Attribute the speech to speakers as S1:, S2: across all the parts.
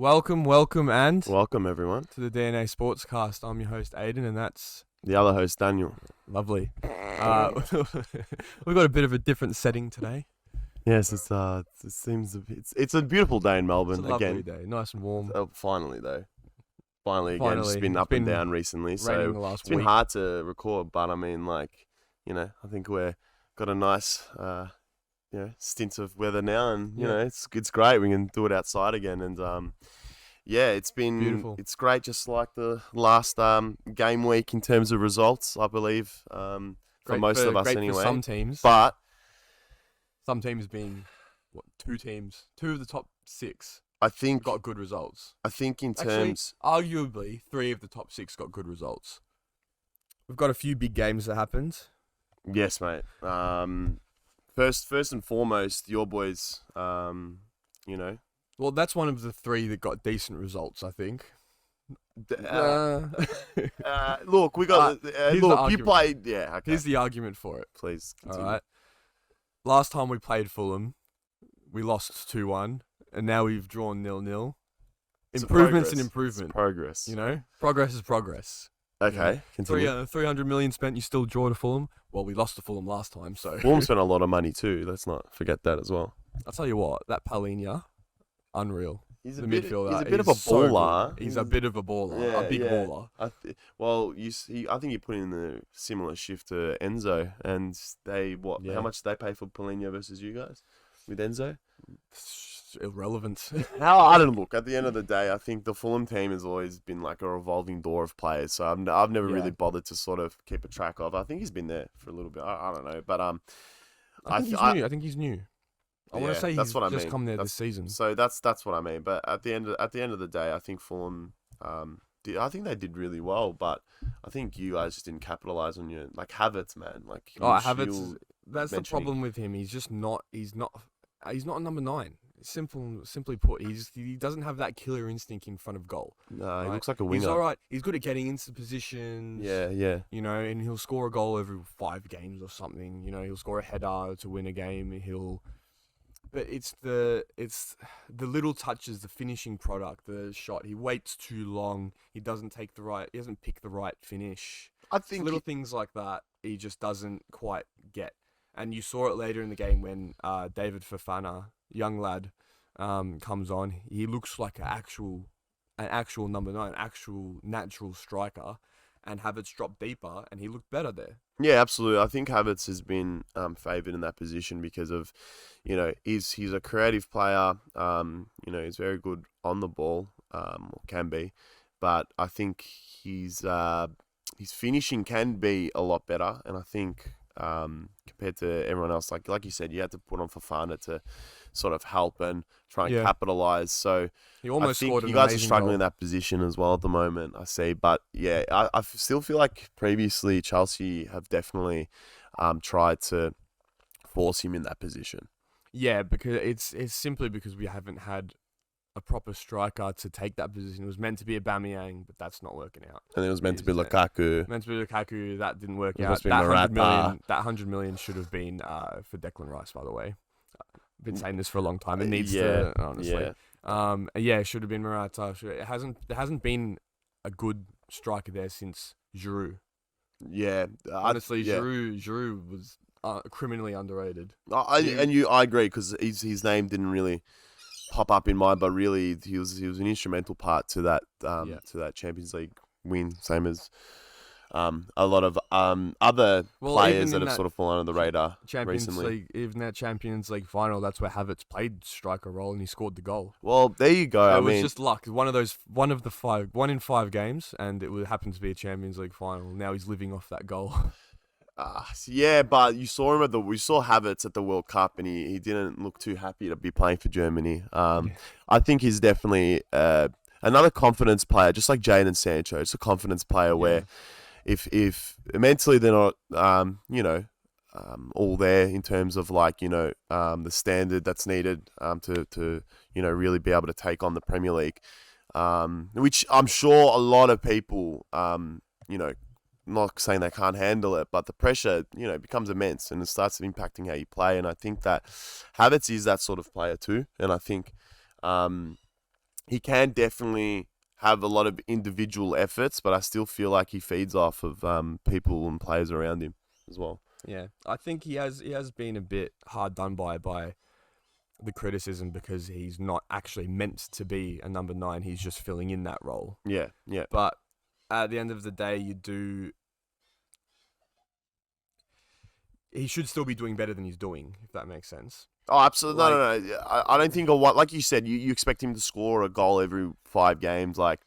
S1: Welcome, and
S2: Welcome, everyone.
S1: to the DNA Sportscast. I'm your host, Aiden, and that's
S2: The other host, Daniel.
S1: lovely. We've got a bit of a different setting today.
S2: Yes, it seems it's a beautiful day in Melbourne
S1: It's a lovely
S2: again.
S1: day, nice and warm.
S2: Finally, though. Finally, again. It's been up and down recently,
S1: Raining
S2: so
S1: the last
S2: it's been
S1: week.
S2: hard to record. But I mean, I think we're got a nice, stint of weather now, and it's great. We can do it outside again, and it's been
S1: Beautiful.
S2: It's great, just like the last game week in terms of results, I believe, for most of us
S1: great
S2: anyway.
S1: For some teams,
S2: But
S1: some teams being two of the top six
S2: I think
S1: got good results.
S2: in
S1: Actually,
S2: terms,
S1: arguably, 3 of the top 6 got good results. We've got a few big games that happened.
S2: yes, mate. First and foremost, your boys.
S1: Well, that's one of the 3 that got decent results, I think.
S2: Look, we got.
S1: here's the
S2: you
S1: argument.
S2: played. Yeah, okay.
S1: Here's the argument for it.
S2: Please
S1: All
S2: continue.
S1: right. Last time we played Fulham, we lost 2-1, and now we've drawn 0-0.
S2: It's
S1: Improvements and
S2: progress.
S1: improvement.
S2: It's progress.
S1: Progress is progress.
S2: Okay, continue.
S1: 300 million spent, you still draw to Fulham? Well, we lost to Fulham last time, so...
S2: Fulham spent a lot of money too. Let's not forget that as well.
S1: I'll tell you what, that Palhinha, unreal.
S2: He's
S1: The
S2: a bit.
S1: midfielder,
S2: He's a bit of a
S1: so good.
S2: baller.
S1: He's a bit of a baller, a big baller.
S2: I think you put in the similar shift to Enzo, and they
S1: Yeah.
S2: How much did they pay for Paulinho versus you guys with Enzo?
S1: It's irrelevant.
S2: I don't look. At the end of the day, I think the Fulham team has always been like a revolving door of players. So I've never really bothered to sort of keep a track of. I think he's been there for a little bit. I don't know, but
S1: I think he's new. I want to say
S2: that's
S1: he's
S2: what I
S1: just
S2: mean.
S1: come there this season.
S2: So that's what I mean. But at the end of the day, I think Fulham. I think they did really well, but I think you guys just didn't capitalize on your Havertz, man.
S1: Havertz. That's the problem with him. He's just not. He's not a number 9. Simply put, he doesn't have that killer instinct in front of goal.
S2: No, he looks like a winger.
S1: He's all right. He's good at getting into positions.
S2: Yeah.
S1: And he'll score a goal every 5 games or something. He'll score a header to win a game. But it's the little touches, the finishing product, the shot. He waits too long. He hasn't picked the right finish.
S2: I think
S1: Little things like that he just doesn't quite get. And you saw it later in the game when David Fofana, young lad, comes on. He looks like an actual number 9, actual natural striker. And Havertz dropped deeper, and he looked better there.
S2: Yeah, absolutely. I think Havertz has been favoured in that position because of, he's a creative player. He's very good on the ball, or can be, but I think his finishing can be a lot better. And I think compared to everyone else, like you said, you had to put on Fofana to sort of help and try and capitalise. So
S1: he almost scored.
S2: You guys are struggling in that position as well at the moment, I see. But yeah, I still feel like previously Chelsea have definitely tried to force him in that position.
S1: Yeah, because it's simply because we haven't had a proper striker to take that position. It was meant to be Aubameyang, but that's not working out.
S2: And it was meant to be Lukaku.
S1: That didn't work
S2: It
S1: out.
S2: must be
S1: That
S2: Morata.
S1: 100 million should have been for Declan Rice, by the way. Been saying this for a long time. It needs
S2: Yeah,
S1: to, honestly. It should have been Morata. There hasn't been a good striker there since Giroud.
S2: Yeah,
S1: Honestly, Giroud was criminally underrated.
S2: I agree, because his name didn't really pop up in mind, but really he was an instrumental part to that Champions League win, same as a lot of other players that have sort of fallen under the radar recently.
S1: Even that Champions League final, that's where Havertz played striker role and he scored the goal.
S2: Well, there you go.
S1: So it was just luck. One in 5 games, and it happened to be a Champions League final. Now he's living off that goal.
S2: Yeah, but you saw we saw Havertz at the World Cup, and he didn't look too happy to be playing for Germany. I think he's definitely another confidence player, just like Jadon Sancho. It's a confidence player where if mentally they're not, all there in terms of the standard that's needed to really be able to take on the Premier League, which I'm sure a lot of people, not saying they can't handle it, but the pressure, becomes immense and it starts impacting how you play. And I think that Havertz is that sort of player too. And I think he can definitely have a lot of individual efforts, but I still feel like he feeds off of people and players around him as well.
S1: Yeah, I think he has been a bit hard done by the criticism because he's not actually meant to be a number 9. He's just filling in that role.
S2: Yeah, yeah.
S1: But at the end of the day, he should still be doing better than he's doing, if that makes sense.
S2: Oh, absolutely.
S1: Like,
S2: No. I don't think like you said, you expect him to score a goal every 5 games, like.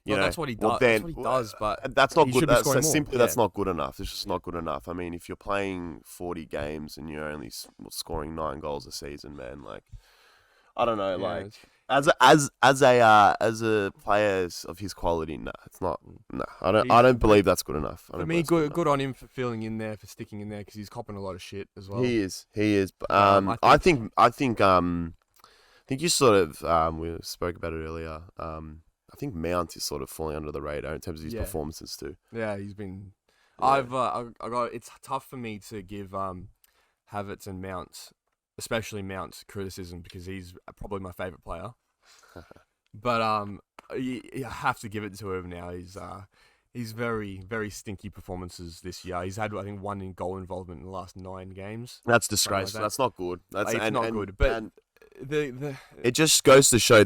S1: that's what he does. That's what he does, but
S2: that's not
S1: he
S2: good.
S1: should be scoring more.
S2: Simply, that's not good enough. It's just not good enough. I mean, if you're playing 40 games and you're only scoring 9 goals a season, man, like, I don't know, like, as a player of his quality, it's not. No, I don't believe that's good enough.
S1: For me, good on him for filling in there, for sticking in there, because he's copping a lot of shit as well.
S2: He is. I think you sort of we spoke about it earlier. I think Mount is sort of falling under the radar in terms of his performances too.
S1: Yeah, he's been. Yeah. I got. It's tough for me to give Havertz and Mount, especially Mount, criticism because he's probably my favorite player. But you have to give it to him now. He's very, very stinky performances this year. He's had, I think, 1 goal involvement in the last 9 games.
S2: That's disgraceful. Like that. That's not good.
S1: It's not good. But
S2: it just goes to show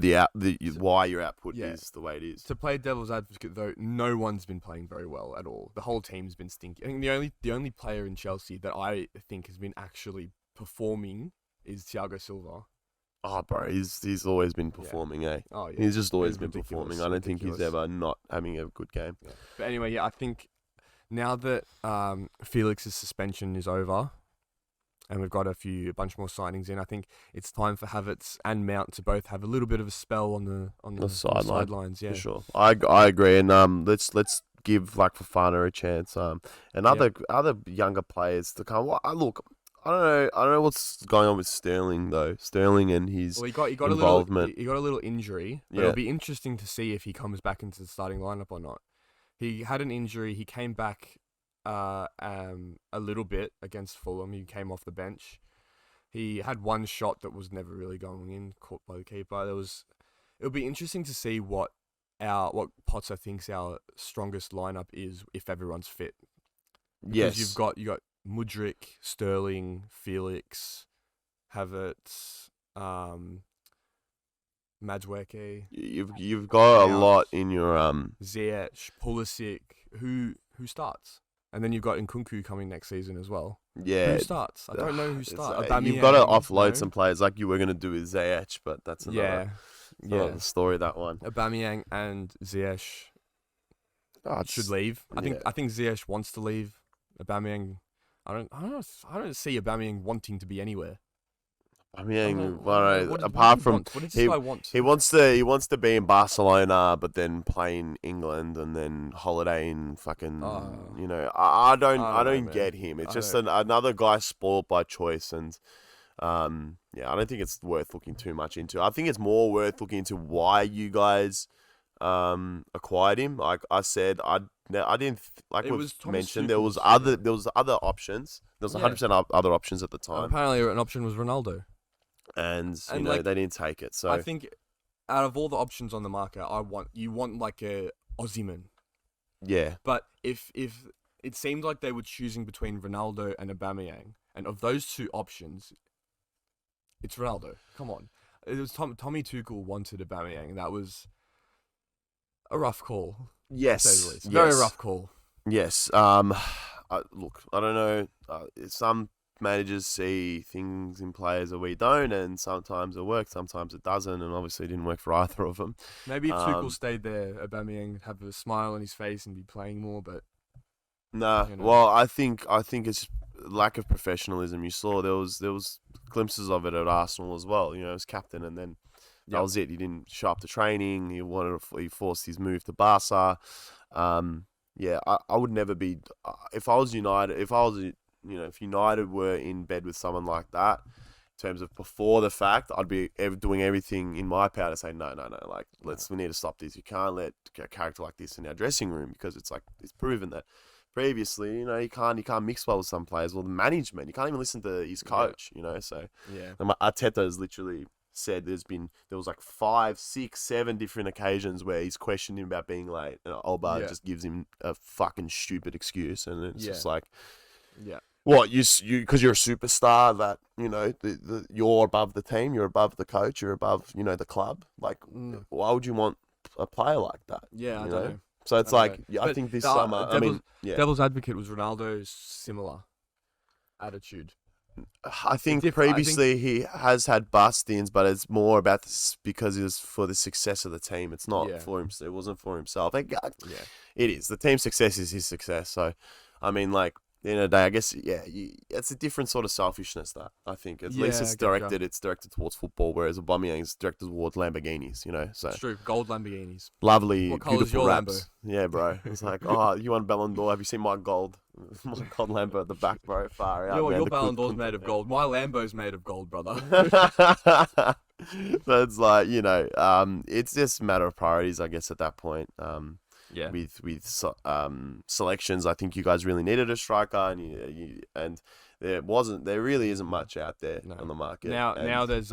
S2: why your output is the way it is.
S1: To play devil's advocate, though, no one's been playing very well at all. The whole team's been stinky. I think the only player in Chelsea that I think has been actually performing is Thiago Silva.
S2: Oh, bro, he's always been performing, eh?
S1: Oh, yeah.
S2: He's just always been performing. I don't think he's ever not having a good game.
S1: Yeah. But anyway, I think now that Felix's suspension is over, and we've got a bunch more signings in, I think it's time for Havertz and Mount to both have a little bit of a spell on the sidelines. Yeah,
S2: for sure. I agree, and let's give like Fofana a chance. And other younger players to come. Look. I don't know what's going on with Sterling though. Sterling and his involvement.
S1: He got a little injury, but it'll be interesting to see if he comes back into the starting lineup or not. He had an injury. He came back a little bit against Fulham. He came off the bench. He had 1 shot that was never really going in, caught by the keeper. It'll be interesting to see what Potter thinks our strongest lineup is if everyone's fit. Because you got Mudryk, Sterling, Felix, Havertz, Madueke.
S2: You've got a lot in your
S1: Ziyech, Pulisic. Who starts? And then you've got Nkunku coming next season as well.
S2: Yeah.
S1: Who starts? I don't know who starts.
S2: You've got to offload some players like you were going to do with Ziyech, but that's another story, that one.
S1: Aubameyang and Ziyech should leave. I think Ziyech wants to leave. Aubameyang, I don't see Aubameyang wanting to be anywhere.
S2: Apart from he wants to be in Barcelona, but then play in England and then holiday in fucking. I don't get him. It's just another guy spoiled by choice, and I don't think it's worth looking too much into. I think it's more worth looking into why you guys acquired him. Like I said, I didn't like we mentioned. There was other options. There was 100% other options at the time.
S1: Apparently, an option was Ronaldo. And
S2: they didn't take it. So
S1: I think out of all the options on the market, you want like a Osimhen.
S2: Yeah.
S1: But if it seemed like they were choosing between Ronaldo and Aubameyang, and of those 2 options, it's Ronaldo. Come on, it was Tommy Tuchel wanted Aubameyang, and that was a rough call.
S2: Yes.
S1: Very rough call.
S2: Yes. Look, I don't know. Some managers see things in players that we don't, and sometimes it works, sometimes it doesn't, and obviously it didn't work for either of them.
S1: Maybe if Tuchel stayed there, Aubameyang would have a smile on his face and be playing more, but...
S2: Nah, well, I think it's lack of professionalism. You saw there was glimpses of it at Arsenal as well, as captain, and then that was it. He didn't show up to training, he forced his move to Barca. I would never be... If I was United, if United were in bed with someone like that, in terms of before the fact, I'd be doing everything in my power to say, no, like, we need to stop this. You can't let a character like this in our dressing room, because it's proven that previously, you can't mix well with some players. Well, the management, you can't even listen to his coach, so.
S1: Yeah.
S2: And Arteta has literally said there was like 5, 6, 7 different occasions where he's questioned him about being late, and Alba just gives him a fucking stupid excuse, and it's just like, what you because you're a superstar that you're above the team, you're above the coach, you're above the club. Like, why would you want a player like that?
S1: Yeah, I don't know.
S2: So it's I think this summer,
S1: Devil's advocate was Ronaldo's similar attitude.
S2: I think previously he has had bust-ins, but it's more about this because it was for the success of the team. It's not for him. It wasn't for himself. It is. The team's success is his success. So, I mean, like, at the end of the day, I guess, it's a different sort of selfishness that I think. At least it's directed towards football, whereas Aubameyang is directed towards Lamborghinis, So
S1: it's true. Gold Lamborghinis.
S2: Lovely,
S1: what colour's
S2: beautiful
S1: your
S2: raps.
S1: Lambo?
S2: Yeah, bro. It's like, oh, you won Ballon d'Or. Have you seen my gold? My gold Lambo at the back, bro. Far out.
S1: Your Ballon d'Or's made of gold. My Lambo's made of gold, brother.
S2: So it's like, it's just a matter of priorities, I guess, at that point. With selections, I think you guys really needed a striker, and there really isn't much out there on the market.
S1: Now there's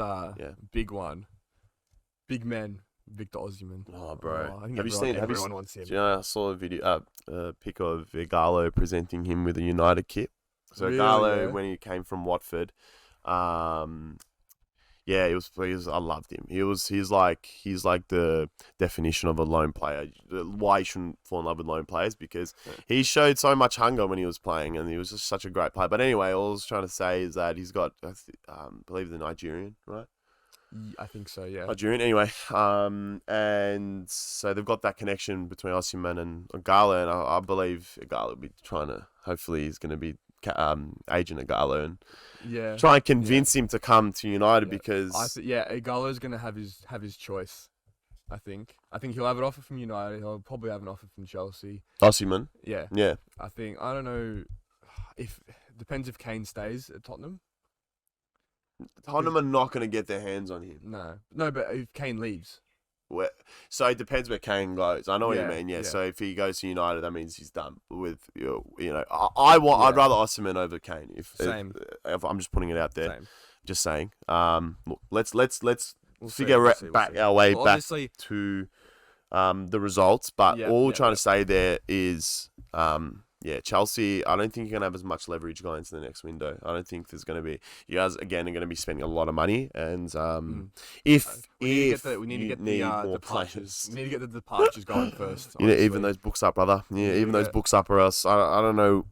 S1: big one, big man, Victor Osimhen.
S2: Oh, bro,
S1: I think
S2: have you seen?
S1: Everyone wants him.
S2: I saw a video, a pic of Igalo presenting him with a United kit. So
S1: really,
S2: Igalo, when he came from Watford, he was. I loved him. He's like the definition of a lone player. Why you shouldn't fall in love with lone players, because he showed so much hunger when he was playing, and he was just such a great player. But anyway, all I was trying to say is that he's got, I believe, the Nigerian, right?
S1: I think so, yeah.
S2: Nigerian, anyway. And so they've got that connection between Osimhen and Igalo, and I believe Igalo will be trying to. Hopefully, he's going to be agent Igalo and try and convince him to come to United because
S1: Igalo's going to have his choice. I think he'll have an offer from United. He'll probably have an offer from Chelsea.
S2: Osimhen.
S1: Yeah. I don't know depends if Kane stays at Tottenham.
S2: Tottenham are not going to get their hands on him.
S1: No, but if Kane leaves.
S2: So it depends where Kane goes. I know what you mean. Yeah. So if he goes to United, that means he's done with. I'd rather Osimhen over Kane. If I'm just putting it out there.
S1: Same.
S2: Just saying. Look, let's figure back our way back to the results. But all we're trying to say there is Chelsea, I don't think you're going to have as much leverage going into the next window. I don't think there's going to be... You guys, again, are going to be spending a lot of money. And we need to get the
S1: departures. We need to get the departures going first.
S2: Even those books up, brother. Even those books up, or else, I don't know,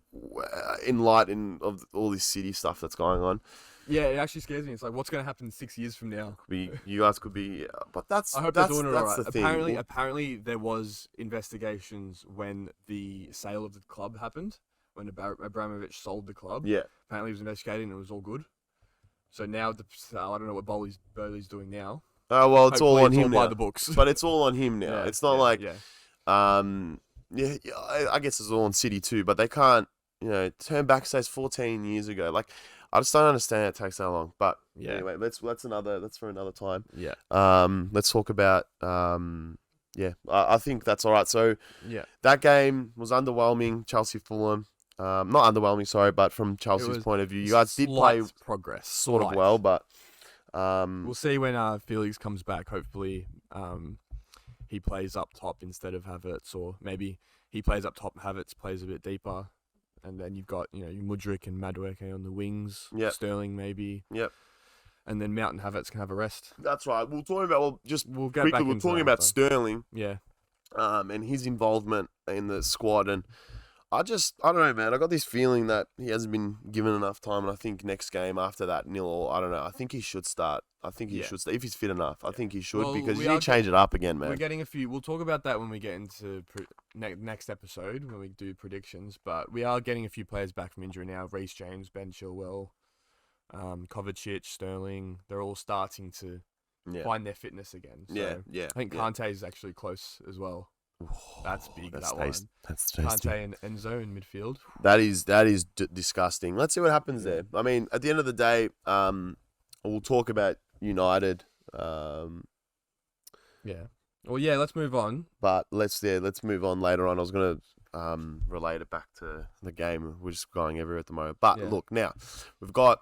S2: in light of all this City stuff that's going on.
S1: Yeah, it actually scares me. It's like, what's going to happen 6 years from now?
S2: You guys could be... But
S1: I hope they're doing it all right.
S2: The thing.
S1: Apparently, there was investigations when the sale of the club happened, when Abramovich sold the club.
S2: Yeah.
S1: Apparently, he was investigating and it was all good. So now, I don't know what Bowley's doing now.
S2: Oh, well, it's all on him now.
S1: By the books.
S2: But it's all on him now. It's not like... I guess it's all on City too, but they can't, turn back, say, 14 years ago. Like... I just don't understand it takes that long. But anyway, that's for another time.
S1: Yeah.
S2: Let's talk about I think that's all right. So that game was underwhelming. Chelsea Fulham. Not underwhelming, sorry, but from Chelsea's point of view, you guys did play
S1: progress
S2: sort of well, but
S1: we'll see when Felix comes back. Hopefully, he plays up top instead of Havertz, or maybe he plays up top, Havertz plays a bit deeper. And then you've got, Mudryk and Madueke on the wings.
S2: Yep.
S1: Sterling maybe.
S2: Yep.
S1: And then Mount and Havertz can have a rest.
S2: That's right. We're talking about Sterling.
S1: Yeah.
S2: And his involvement in the squad. And I don't know, man. I got this feeling that he hasn't been given enough time. And I think next game after that, I don't know. I think he should start. I think he should start. If he's fit enough, I think he should, because you need to change it up again, man.
S1: We're getting a few. We'll talk about that when we get into next episode, when we do predictions. But we are getting a few players back from injury now. Reece James, Ben Chilwell, Kovacic, Sterling. They're all starting to find their fitness again. So I think Kante is actually close as well. That's big. That's tasty.
S2: That's tasty.
S1: Kante and Enzo in midfield.
S2: That is disgusting. Let's see what happens there. I mean, at the end of the day, we'll talk about United.
S1: Well, let's move on.
S2: But let's move on later on. I was gonna relate it back to the game. We're just going everywhere at the moment. But look, now we've got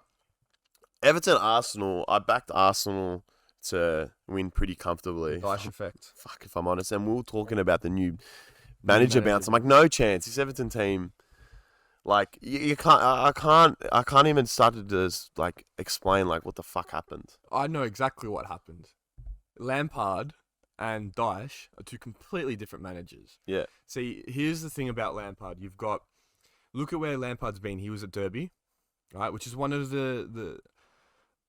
S2: Everton, Arsenal. I backed Arsenal to win pretty comfortably.
S1: Dyche effect.
S2: Fuck, if I'm honest. And we were talking about the new manager bounce. I'm like, no chance. This Everton team, like, you can't. I can't even start to just like explain like what the fuck happened.
S1: I know exactly what happened. Lampard and Dyche are two completely different managers.
S2: Yeah.
S1: See, here's the thing about Lampard. Look at where Lampard's been. He was at Derby, right, which is one of the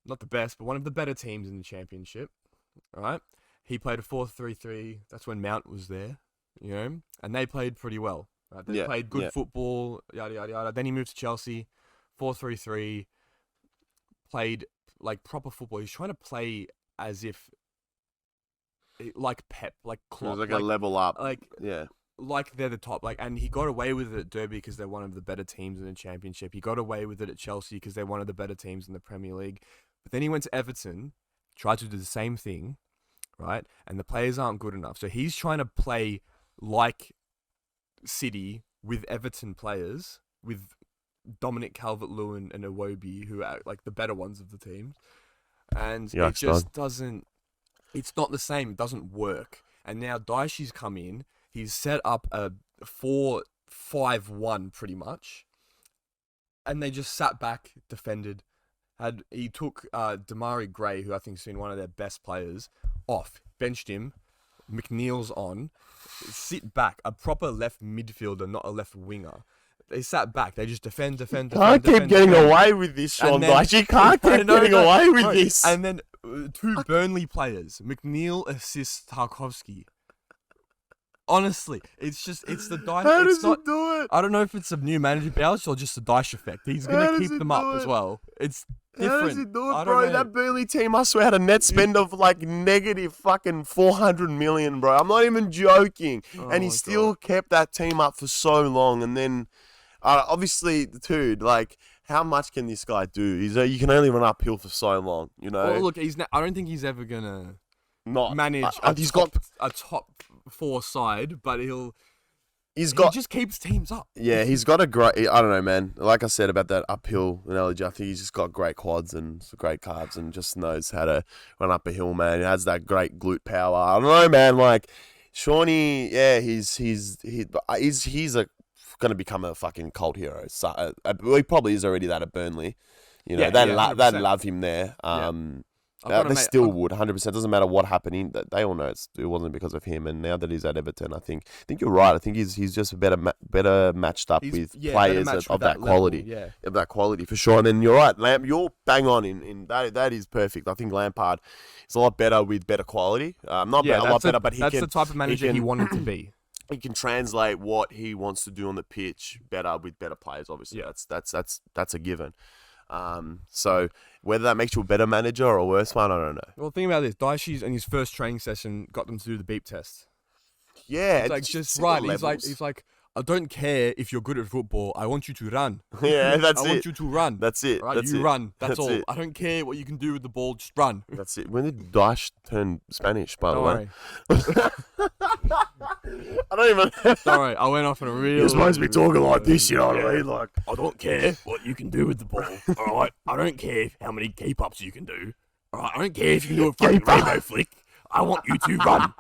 S1: not the best, but one of the better teams in the Championship, right? He played a 4-3-3. That's when Mount was there, and they played pretty well. Right? They played good football, yada, yada, yada. Then he moved to Chelsea, 4-3-3, played like proper football. He's trying to play as if like Pep, like Klopp.
S2: It was like a level up.
S1: Like they're the top. And he got away with it at Derby because they're one of the better teams in the Championship. He got away with it at Chelsea because they're one of the better teams in the Premier League. But then he went to Everton, tried to do the same thing, right? And the players aren't good enough. So he's trying to play like City with Everton players, with Dominic Calvert-Lewin and Iwobi, who are like the better ones of the team. And it just doesn't... It's not the same. It doesn't work. And now Dyche's come in. He's set up a 4-5-1 pretty much. And they just sat back, defended. He took Damari Gray, who I think has been one of their best players, off. Benched him. McNeil's on. Sit back. A proper left midfielder, not a left winger. They sat back. They just defend.
S2: Can't keep getting away with this, Sean Dyche. You can't keep getting away with this.
S1: And then two Burnley players. McNeil assists Tarkovsky. Honestly, it's the Dyche.
S2: How does he do it?
S1: I don't know if it's a new manager bounce or just the Dyche effect. He's going to keep them up as well. It's different.
S2: How does he do it, bro? That Burnley team, I swear, had a net spend of like negative fucking 400 million, bro. I'm not even joking. And he still kept that team up for so long. And then, obviously, dude, like, how much can this guy do? You can only run uphill for so long,
S1: Well, look, I don't think he's ever going to manage a top four side, but he just keeps teams up.
S2: Yeah, he's got a great, I don't know, man. Like I said about that uphill analogy, I think he's just got great quads and great calves and just knows how to run up a hill, man. He has that great glute power. I don't know, man. Like, Shawnee, yeah, he's going to become a fucking cult hero. So, he probably is already that at Burnley. They love him there. They still would, 100%. Doesn't matter what happened. They all know it wasn't because of him. And now that he's at Everton, I think you're right. I think he's just better matched up with players of that quality.
S1: Yeah.
S2: Of that quality, for sure. And then you're right, you're bang on in that. That is perfect. I think Lampard is a lot better with better quality. A lot better, but
S1: that's the type of manager he wanted to be.
S2: He can translate what he wants to do on the pitch better with better players. Obviously, that's a given. So whether that makes you a better manager or a worse one, I don't know.
S1: Well, think about this. Dyche in his first training session got them to do the beep test.
S2: Yeah,
S1: it's like just right. He's like, I don't care if you're good at football. I want you to run.
S2: Yeah, that's
S1: I want you to run.
S2: That's it.
S1: Right?
S2: That's
S1: you
S2: it.
S1: run. That's all.
S2: It.
S1: I don't care what you can do with the ball. Just run.
S2: That's it. When did Dyche turn Spanish, by the way? I don't even...
S1: Don't worry. I went off on a real...
S2: You're supposed to be talking like this, you know what I mean? Like,
S1: I don't care what you can do with the ball. All right? I don't care how many keep-ups you can do. All right? I don't care if you can do a fucking rainbow flick. I want you to run.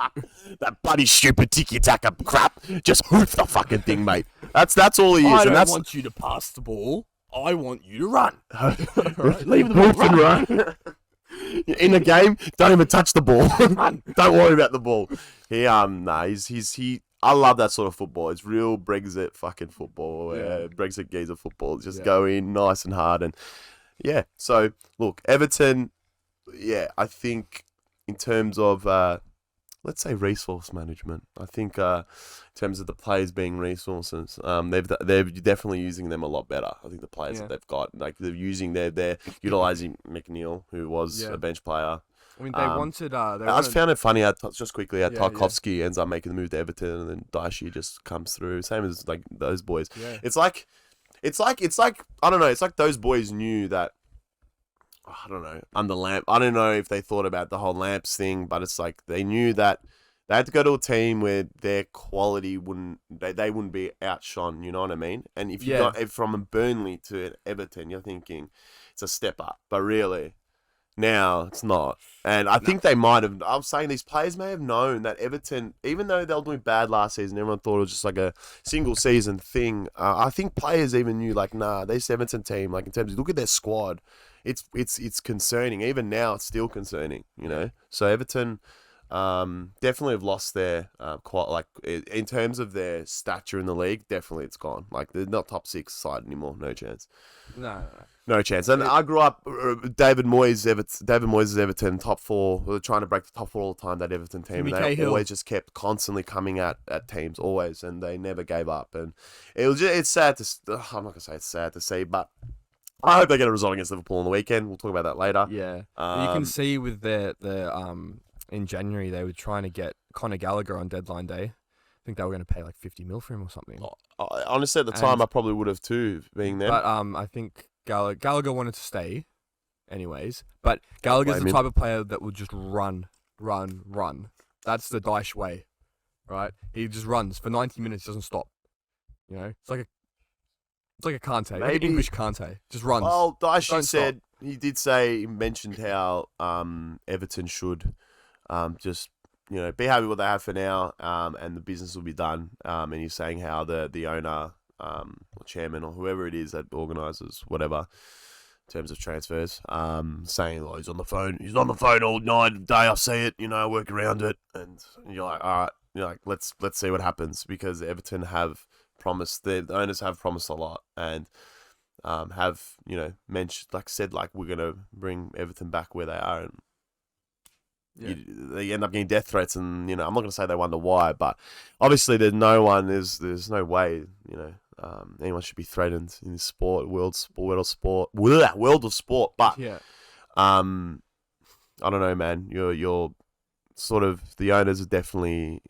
S2: That bloody stupid tiki-taka crap. Just hoof the fucking thing, mate. That's all he is.
S1: I don't want you to pass the ball. I want you to run.
S2: Right, leave the ball and run. In the game, don't even touch the ball. Don't worry about the ball. I love that sort of football. It's real Brexit fucking football. Brexit geezer football. Just go in nice and hard. And yeah, so look, Everton, I think in terms of, let's say resource management, I think in terms of the players being resources, they're definitely using them a lot better. I think the players that they've got, like they're utilising McNeil, who was a bench player.
S1: I mean, they wanted.
S2: I just found it funny. Just quickly, Tarkovsky ends up making the move to Everton, and then Dyche just comes through. Same as like those boys.
S1: Yeah.
S2: It's like I don't know. It's like those boys knew that. I don't know. Under Lamp, I don't know if they thought about the whole Lamps thing, but it's like they knew that they had to go to a team where their quality they wouldn't be outshone. You know what I mean? And if you got from a Burnley to an Everton, you're thinking it's a step up, but really. Now it's not. And I think they might have. I'm saying these players may have known that Everton, even though they were doing bad last season, everyone thought it was just like a single season thing. I think players even knew, like, nah, this Everton team, like in terms of look at their squad, it's concerning. Even now, it's still concerning. You know, so Everton. Definitely have lost their quite like in terms of their stature in the league. Definitely, it's gone. Like they're not top 6 side anymore. No chance. No chance. And I grew up David Moyes' Everton top 4. We were trying to break the top 4 all the time. That Everton team, and they always just kept constantly coming at teams, always, and they never gave up. And it's sad to. I'm not gonna say it's sad to see, but I hope they get a result against Liverpool on the weekend. We'll talk about that later.
S1: Yeah, you can see with their in January, they were trying to get Conor Gallagher on deadline day. I think they were going to pay like 50 mil for him or something.
S2: Honestly, at the time, I probably would have too, being them.
S1: But I think Gallagher wanted to stay anyways. But Gallagher's the type of player that will just run. That's the Dyche way, right? He just runs for 90 minutes, doesn't stop. You know, it's like a Kante, like an English Kante, just runs.
S2: Well, Dyche he mentioned how Everton should just, you know, be happy with what they have for now, and the business will be done. And he's saying how the owner, or chairman, or whoever it is that organises whatever in terms of transfers, saying, oh, he's on the phone all night and day. I see it, you know, I work around it, and you're like, all right, you're like, let's see what happens, because Everton have promised, the owners have promised a lot, and have, you know, said we're gonna bring Everton back where they are, and they end up getting death threats, and, you know, I'm not going to say they wonder why, but obviously there's no way, you know, anyone should be threatened in this world of sport. But I don't know, man. You're sort of, the owners are definitely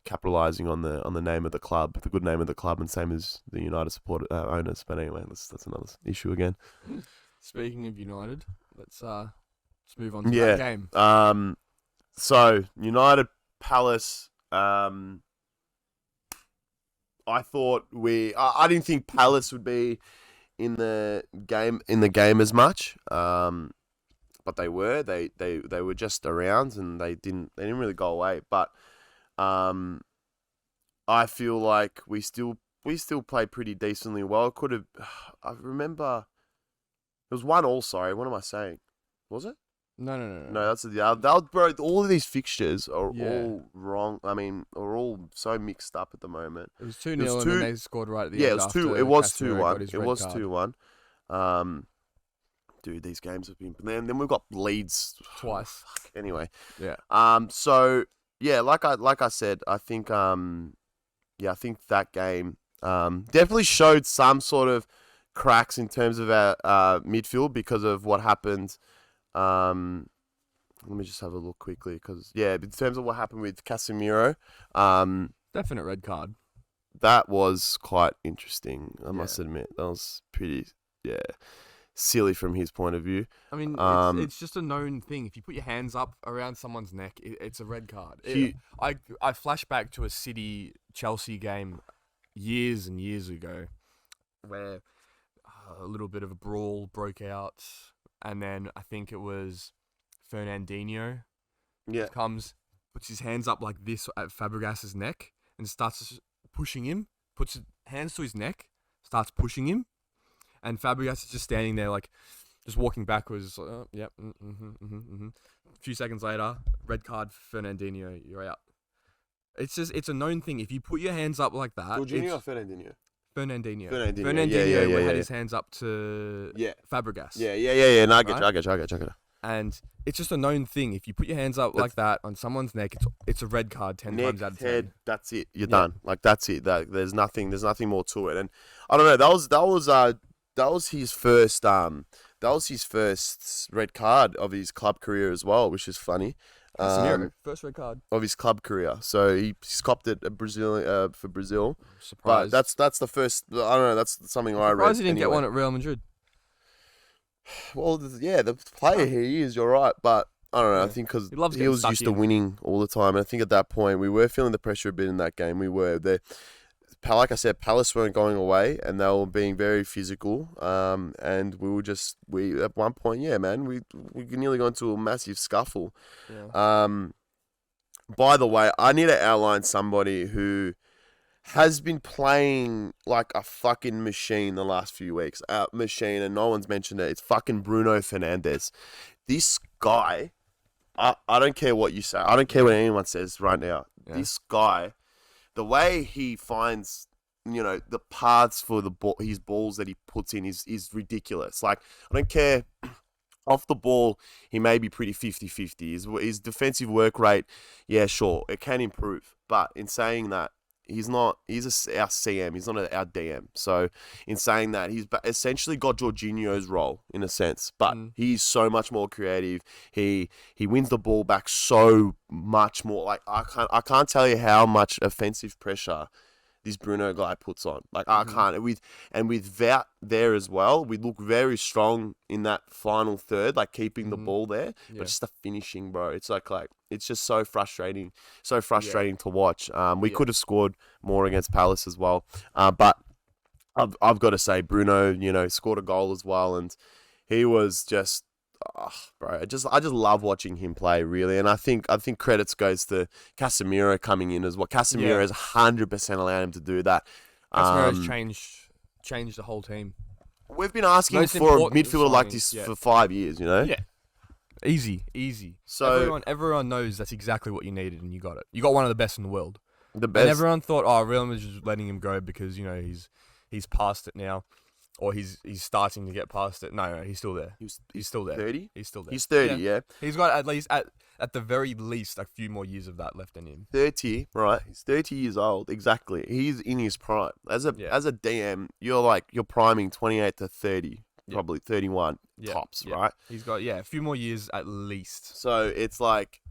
S2: capitalizing on the name of the club, the good name of the club, and same as the United owners. But anyway, that's another issue again.
S1: Speaking of United, let's move on to that game.
S2: So United Palace. I didn't think Palace would be in the game as much. But they were. They were just around, and they didn't really go away. But I feel like we still played pretty decently well. I remember it was 1-1. Sorry, what am I saying? Was it?
S1: No.
S2: That's bro. All of these fixtures are all wrong. I mean, are all so mixed up at the moment.
S1: It was 2-0, and then they scored right at the end.
S2: It was 2-1. It was 2-1. Dude, these games have been. Then we've got Leeds
S1: twice.
S2: Anyway.
S1: Yeah.
S2: So yeah, like I said, I think I think that game definitely showed some sort of cracks in terms of our midfield because of what happened. Let me just have a look quickly, because in terms of what happened with Casemiro,
S1: definite red card.
S2: That was quite interesting. I must admit, that was pretty silly from his point of view.
S1: I mean, it's just a known thing. If you put your hands up around someone's neck, it's a red card. I flash back to a City-Chelsea game years and years ago, where a little bit of a brawl broke out. And then I think it was Fernandinho. Comes, puts his hands up like this at Fabregas's neck and starts pushing him. Puts his hands to his neck, starts pushing him, and Fabregas is just standing there, like, just walking backwards. A few seconds later, red card, Fernandinho, you're out. It's a known thing. If you put your hands up like that,
S2: Jorginho or Fernandinho?
S1: Fernandinho had his hands up to Fabregas.
S2: Yeah. No, I get you.
S1: And it's just a known thing. If you put your hands up like that on someone's neck, it's a red card 10 times out of 10.
S2: Head, that's it. You're done. Like, that's it. There's nothing more to it. And I don't know. That was his first red card of his club career as well, which is funny.
S1: First red card
S2: of his club career, so he's copped it for Brazil.
S1: Surprised.
S2: But that's the first. I don't know. That's something I read.
S1: Surprised he didn't get one at Real Madrid.
S2: Well, the player he is. You're right, but I don't know. I think because he was used to winning all the time, and I think at that point we were feeling the pressure a bit in that game. We were there. like I said, Palace weren't going away, and they were being very physical. And we at one point, yeah, man, we nearly got into a massive scuffle.
S1: Yeah.
S2: By the way, I need to outline somebody who has been playing like a fucking machine the last few weeks. Machine, and no one's mentioned it. It's fucking Bruno Fernandes. This guy, I don't care what you say. I don't care what anyone says right now.
S1: Yeah.
S2: This guy, the way he finds, the paths for his balls that he puts in is ridiculous. Like, I don't care. Off the ball, he may be pretty 50-50. His defensive work rate, yeah, sure, it can improve. But in saying that, he's our CM. He's not our DM. So in saying that, he's essentially got Jorginho's role in a sense, but he's so much more creative. He wins the ball back so much more. Like, I can't tell you how much offensive pressure this Bruno guy puts on. Like, I can't. With Vout there as well, we look very strong in that final third, like keeping the ball there.
S1: Yeah.
S2: But just the finishing, bro. It's like it's just so frustrating. So frustrating to watch. We could have scored more against Palace as well. But I've got to say, Bruno, scored a goal as well, and he was just. Oh, bro, I just love watching him play, really, and I think credits goes to Casemiro coming in as well. Casemiro has 100% allowed him to do that.
S1: Casemiro's changed the whole team.
S2: We've been asking for a midfielder like this for 5 years,
S1: Yeah, easy.
S2: So
S1: everyone knows that's exactly what you needed, and you got it. You got one of the best in the world.
S2: The best.
S1: And everyone thought, oh, Real Madrid's just letting him go because he's past it now. Or he's starting to get past it. No, he's still there. He's still there.
S2: 30?
S1: He's still there.
S2: He's 30, yeah.
S1: He's got at least, at the very least, a few more years of that left in him.
S2: 30, right? He's 30 years old, exactly. He's in his prime. As a DM, you're priming 28 to 30, probably 31 tops, right?
S1: He's got a few more years at least.
S2: So it's like,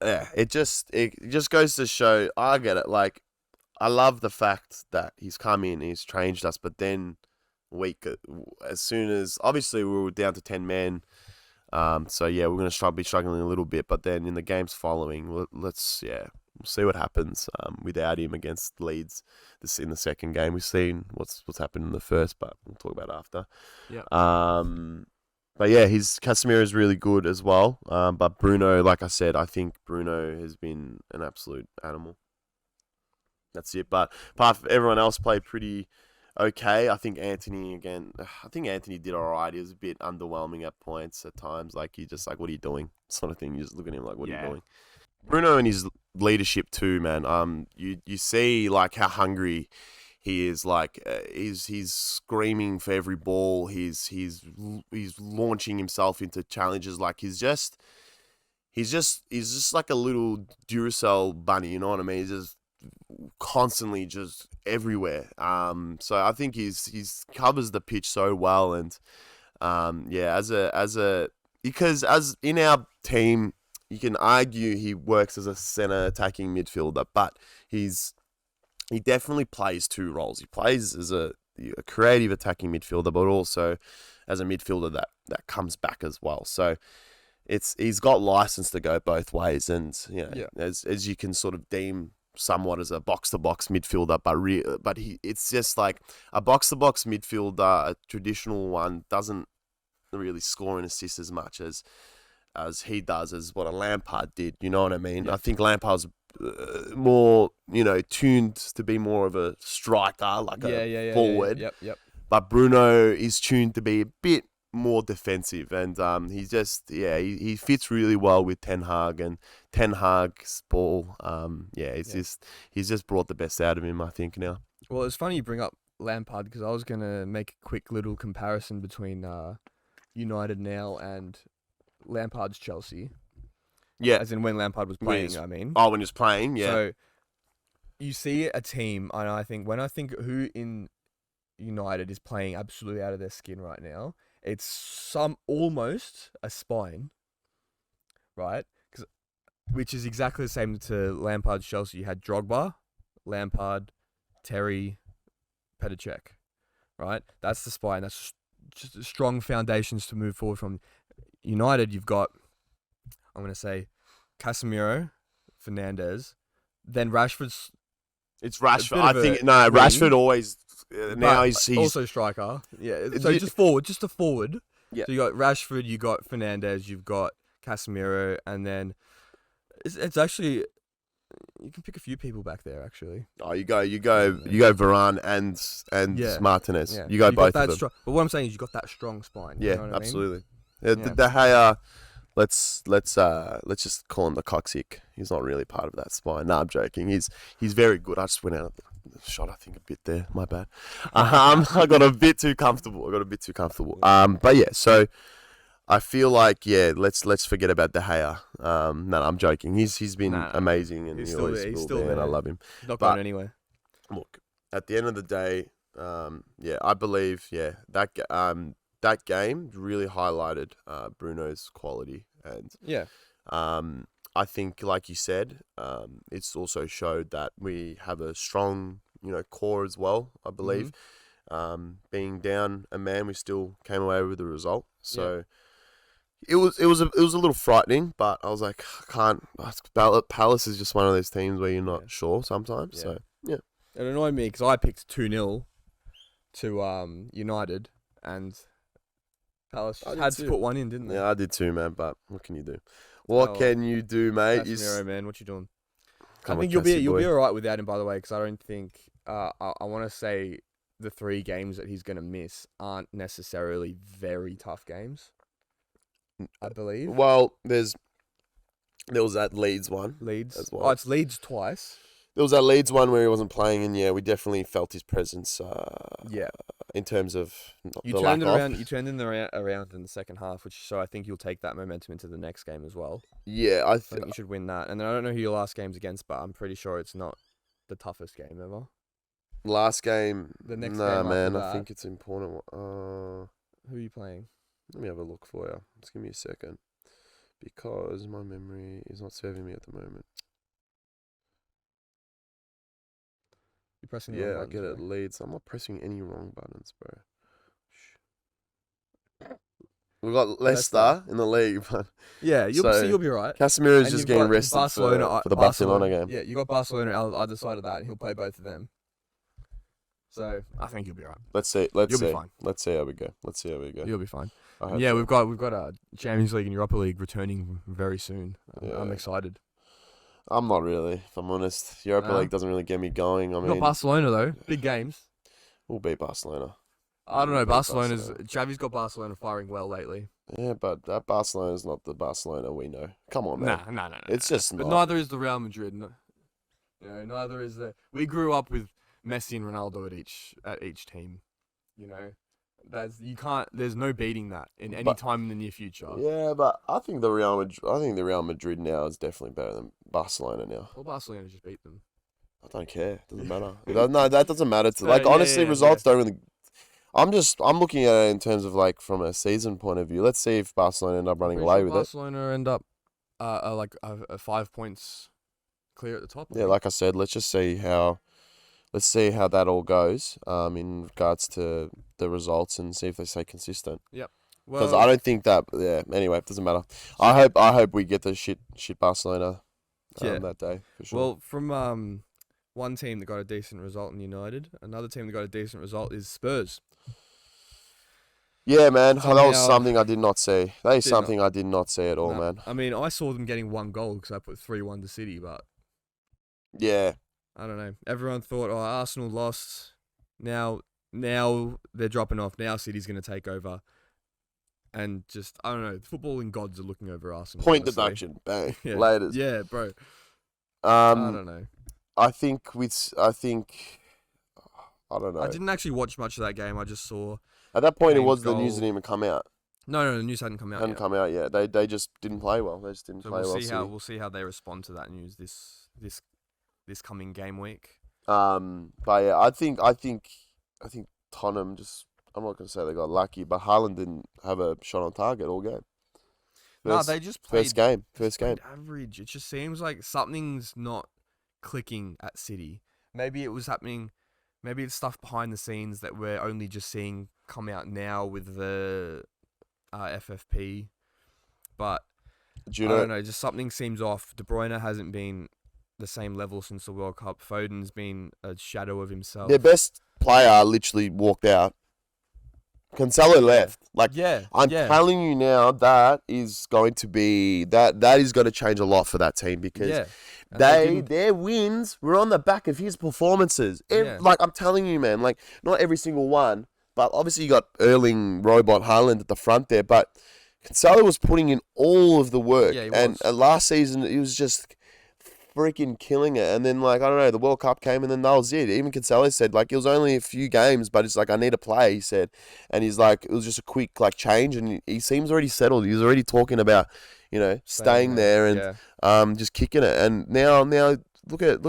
S2: it just goes to show. I get it. Like, I love the fact that he's come in, he's changed us, but then. Week as soon as obviously we were down to 10 men, so we're going to be struggling a little bit, but then in the games following, we'll see what happens without him against Leeds in the second game. We've seen what's happened in the first, but we'll talk about it after. But his Casemiro is really good as well, but Bruno, like I said, I think Bruno has been an absolute animal. That's it. But apart from everyone else played pretty okay. I think Anthony did all right. He was a bit underwhelming at points at times. Like, you're just like, what are you doing? Sort of thing. You just look at him like, what are you doing? Bruno and his leadership too, man. You see like how hungry he is. Like, he's screaming for every ball. He's launching himself into challenges. Like, he's just like a little Duracell bunny. You know what I mean? He's just constantly just everywhere. So I think he's covers the pitch so well, and because as in our team, you can argue he works as a center attacking midfielder, but he definitely plays two roles. He plays as a creative attacking midfielder, but also as a midfielder that comes back as well. So he's got license to go both ways, and as you can sort of deem somewhat as a box-to-box midfielder, but it's just like a box-to-box midfielder, a traditional one, doesn't really score and assist as much as he does, as what a Lampard did. You know what I mean? I think Lampard's more, tuned to be more of a striker, like a forward.
S1: Yep.
S2: But Bruno is tuned to be a bit more defensive, and he's just he fits really well with Ten Hag, and Ten Hag's ball. He's just brought the best out of him, I think, now.
S1: Well, it's funny you bring up Lampard, because I was gonna make a quick little comparison between United now and Lampard's Chelsea.
S2: Yeah,
S1: as in when Lampard was playing.
S2: When he was playing, yeah.
S1: So you see a team, and I think who in United is playing absolutely out of their skin right now, it's almost a spine, right? Which is exactly the same to Lampard's Chelsea. You had Drogba, Lampard, Terry, Petr Cech, right? That's the spine. That's just strong foundations to move forward from. United, you've got, I'm going to say, Casemiro, Fernandes, then Rashford's
S2: It's
S1: bit
S2: Rashford.
S1: of
S2: I
S1: a
S2: think no.
S1: wing,
S2: Rashford always now
S1: but
S2: he's
S1: also striker. Yeah. So
S2: the-
S1: just a forward.
S2: Yeah.
S1: So you got Rashford, you got Fernandes, you've got Casemiro, and then it's actually you can pick a few people back there actually.
S2: oh you go Varane and
S1: Yeah.
S2: Martinez.
S1: Yeah.
S2: You go
S1: got
S2: both
S1: that
S2: of them.
S1: but what I'm saying is you got that strong spine.
S2: Yeah,
S1: You know what
S2: absolutely.
S1: I mean?
S2: The De Gea, let's just call him the coccyx. He's not really part of that spine. No, I'm joking. He's very good. I just went out the shot, I think, a bit there. My bad. I got a bit too comfortable. But yeah, so I feel like let's forget about De Gea. No, I'm joking. He's been
S1: Nah,
S2: amazing and
S1: he's
S2: he
S1: still
S2: always
S1: there. He's
S2: will
S1: still
S2: be, and I
S1: there.
S2: love him.
S1: He's not
S2: But-
S1: going anywhere.
S2: Look, at the end of the day, I believe that game really highlighted Bruno's quality, and
S1: Yeah.
S2: I think, like you said, it's also showed that we have a strong, core as well. I believe, being down a man, we still came away with the result. So it was a little frightening, but I was like, I can't. Palace is just one of those teams where you're not sure sometimes.
S1: Yeah.
S2: So yeah,
S1: It annoyed me because I picked 2-0 to United, and Palace
S2: I did
S1: had to
S2: too.
S1: put one in, didn't they?
S2: yeah, I did too, man. But what can you do? What
S1: Oh,
S2: can you do, mate?
S1: Casemiro, man, what you doing?
S2: Come
S1: I
S2: on,
S1: think
S2: Cassie
S1: you'll
S2: boy.
S1: be alright without him, by the way, because I don't think I want to say the 3 games that he's gonna miss aren't necessarily very tough games. I believe
S2: Well, there was that Leeds one.
S1: Leeds.
S2: as well.
S1: Oh, it's Leeds twice.
S2: There was that Leeds one where he wasn't playing, and we definitely felt his presence.
S1: Yeah.
S2: In terms of
S1: You
S2: the
S1: turned
S2: lack
S1: it
S2: of.
S1: around. You turned it around in the second half, so I think you'll take that momentum into the next game as well.
S2: Yeah, I
S1: I think you should win that. And then I don't know who your last game's against, but I'm pretty sure it's not the toughest game ever.
S2: last game.
S1: The next
S2: nah,
S1: game
S2: man,
S1: after
S2: I
S1: that.
S2: think it's important.
S1: Who are you playing?
S2: Let me have a look for you. Just give me a second, because my memory is not serving me at the moment.
S1: You're pressing the
S2: Yeah,
S1: wrong
S2: I get
S1: buttons,
S2: it. Leeds. I'm not pressing any wrong buttons, bro. We got Leicester in the league, but
S1: bro. Yeah, you'll be right.
S2: Casemiro is
S1: And
S2: just
S1: you've
S2: getting
S1: got
S2: rested
S1: Barcelona,
S2: for the Barcelona game.
S1: Yeah, you got Barcelona on either side of that, and he'll play both of them. So I think you'll be right.
S2: Let's see.
S1: You'll be fine.
S2: Let's see how we go.
S1: You'll be fine.
S2: I
S1: And
S2: hope
S1: yeah,
S2: so.
S1: we've got a Champions League and Europa League returning very soon. I'm
S2: Yeah.
S1: excited.
S2: I'm not really, if I'm honest. Europa
S1: Nah.
S2: League doesn't really get me going. I
S1: We've got
S2: mean,
S1: Barcelona though, big games.
S2: we'll beat Barcelona.
S1: I don't know.
S2: We'll beat
S1: Barcelona's
S2: Barcelona.
S1: Xavi's got Barcelona firing well lately.
S2: Yeah, but that Barcelona is not the Barcelona we know. Come on, man.
S1: No.
S2: It's just
S1: But
S2: not.
S1: neither is the Real Madrid. Neither is the. We grew up with Messi and Ronaldo at each team. There's no beating that in any
S2: But-
S1: time in the near future.
S2: Yeah, but I think the Real Madrid now is definitely better than Barcelona now.
S1: Well, Barcelona just beat them.
S2: I don't care. Doesn't matter. No, that doesn't matter.
S1: No, yeah,
S2: Honestly,
S1: yeah,
S2: results don't really. I'm looking at it in terms of from a season point of view. Let's see if Barcelona end up running
S1: Pretty
S2: away
S1: sure
S2: with
S1: Barcelona end up 5 points clear at the top.
S2: it. Yeah, like I said, let's see how that all goes. In regards to the results, and see if they stay consistent. Because I don't think that. Yeah. Anyway, it doesn't matter. I hope we get the shit Barcelona. That day for sure.
S1: Well, from one team that got a decent result in United, another team that got a decent result is Spurs.
S2: Yeah, man. That was
S1: Somehow-
S2: something I did not see. That is
S1: Did not.
S2: something I did not see at all,
S1: No,
S2: man.
S1: I mean, I saw them getting 1 goal because I put 3-1 to City, but
S2: Yeah.
S1: I don't know. Everyone thought, Arsenal lost. Now they're dropping off. Now City's going to take over. And just, I don't know. The footballing gods are looking over Arsenal.
S2: Point
S1: honestly.
S2: deduction. Bang.
S1: Yeah.
S2: Later.
S1: Yeah, bro. I
S2: I
S1: don't know.
S2: don't know.
S1: I didn't actually watch much of that game. I just saw.
S2: At that point, it
S1: Kane's
S2: was the news
S1: goal.
S2: didn't even come out.
S1: No, the news hadn't come out
S2: Hadn't
S1: yet.
S2: come out yet. They just didn't play well. They just didn't
S1: So
S2: play well.
S1: we'll see how they respond to that news this coming game week.
S2: But yeah, I think Tottenham just. I'm not gonna say they got lucky, but Haaland didn't have a shot on target all game.
S1: No, they just played
S2: First game.
S1: played average. It just seems like something's not clicking at City. Maybe it was happening. Maybe it's stuff behind the scenes that we're only just seeing come out now with the FFP. But
S2: Do you
S1: I
S2: know?
S1: don't know. Just something seems off. De Bruyne hasn't been the same level since the World Cup. Foden's been a shadow of himself.
S2: Their best player literally walked out. Cancelo left. Like, I'm telling you now, that is going to be that is going to change a lot for that team because their wins were on the back of his performances. Like, I'm telling you, man, like, not every single one, but obviously you got Erling Robot Haaland at the front there, but Cancelo was putting in all of the work.
S1: Yeah, he
S2: and
S1: was.
S2: Last season, he was just freaking killing it. And then, like, I don't know, the World Cup came and then that was it. Even Cancelo said, like, it was only a few games, but it's like, I need to play, he said. And he's like, it was just a quick, like, change. And he seems already settled. He was already talking about, you know, staying there and just kicking it. And now look at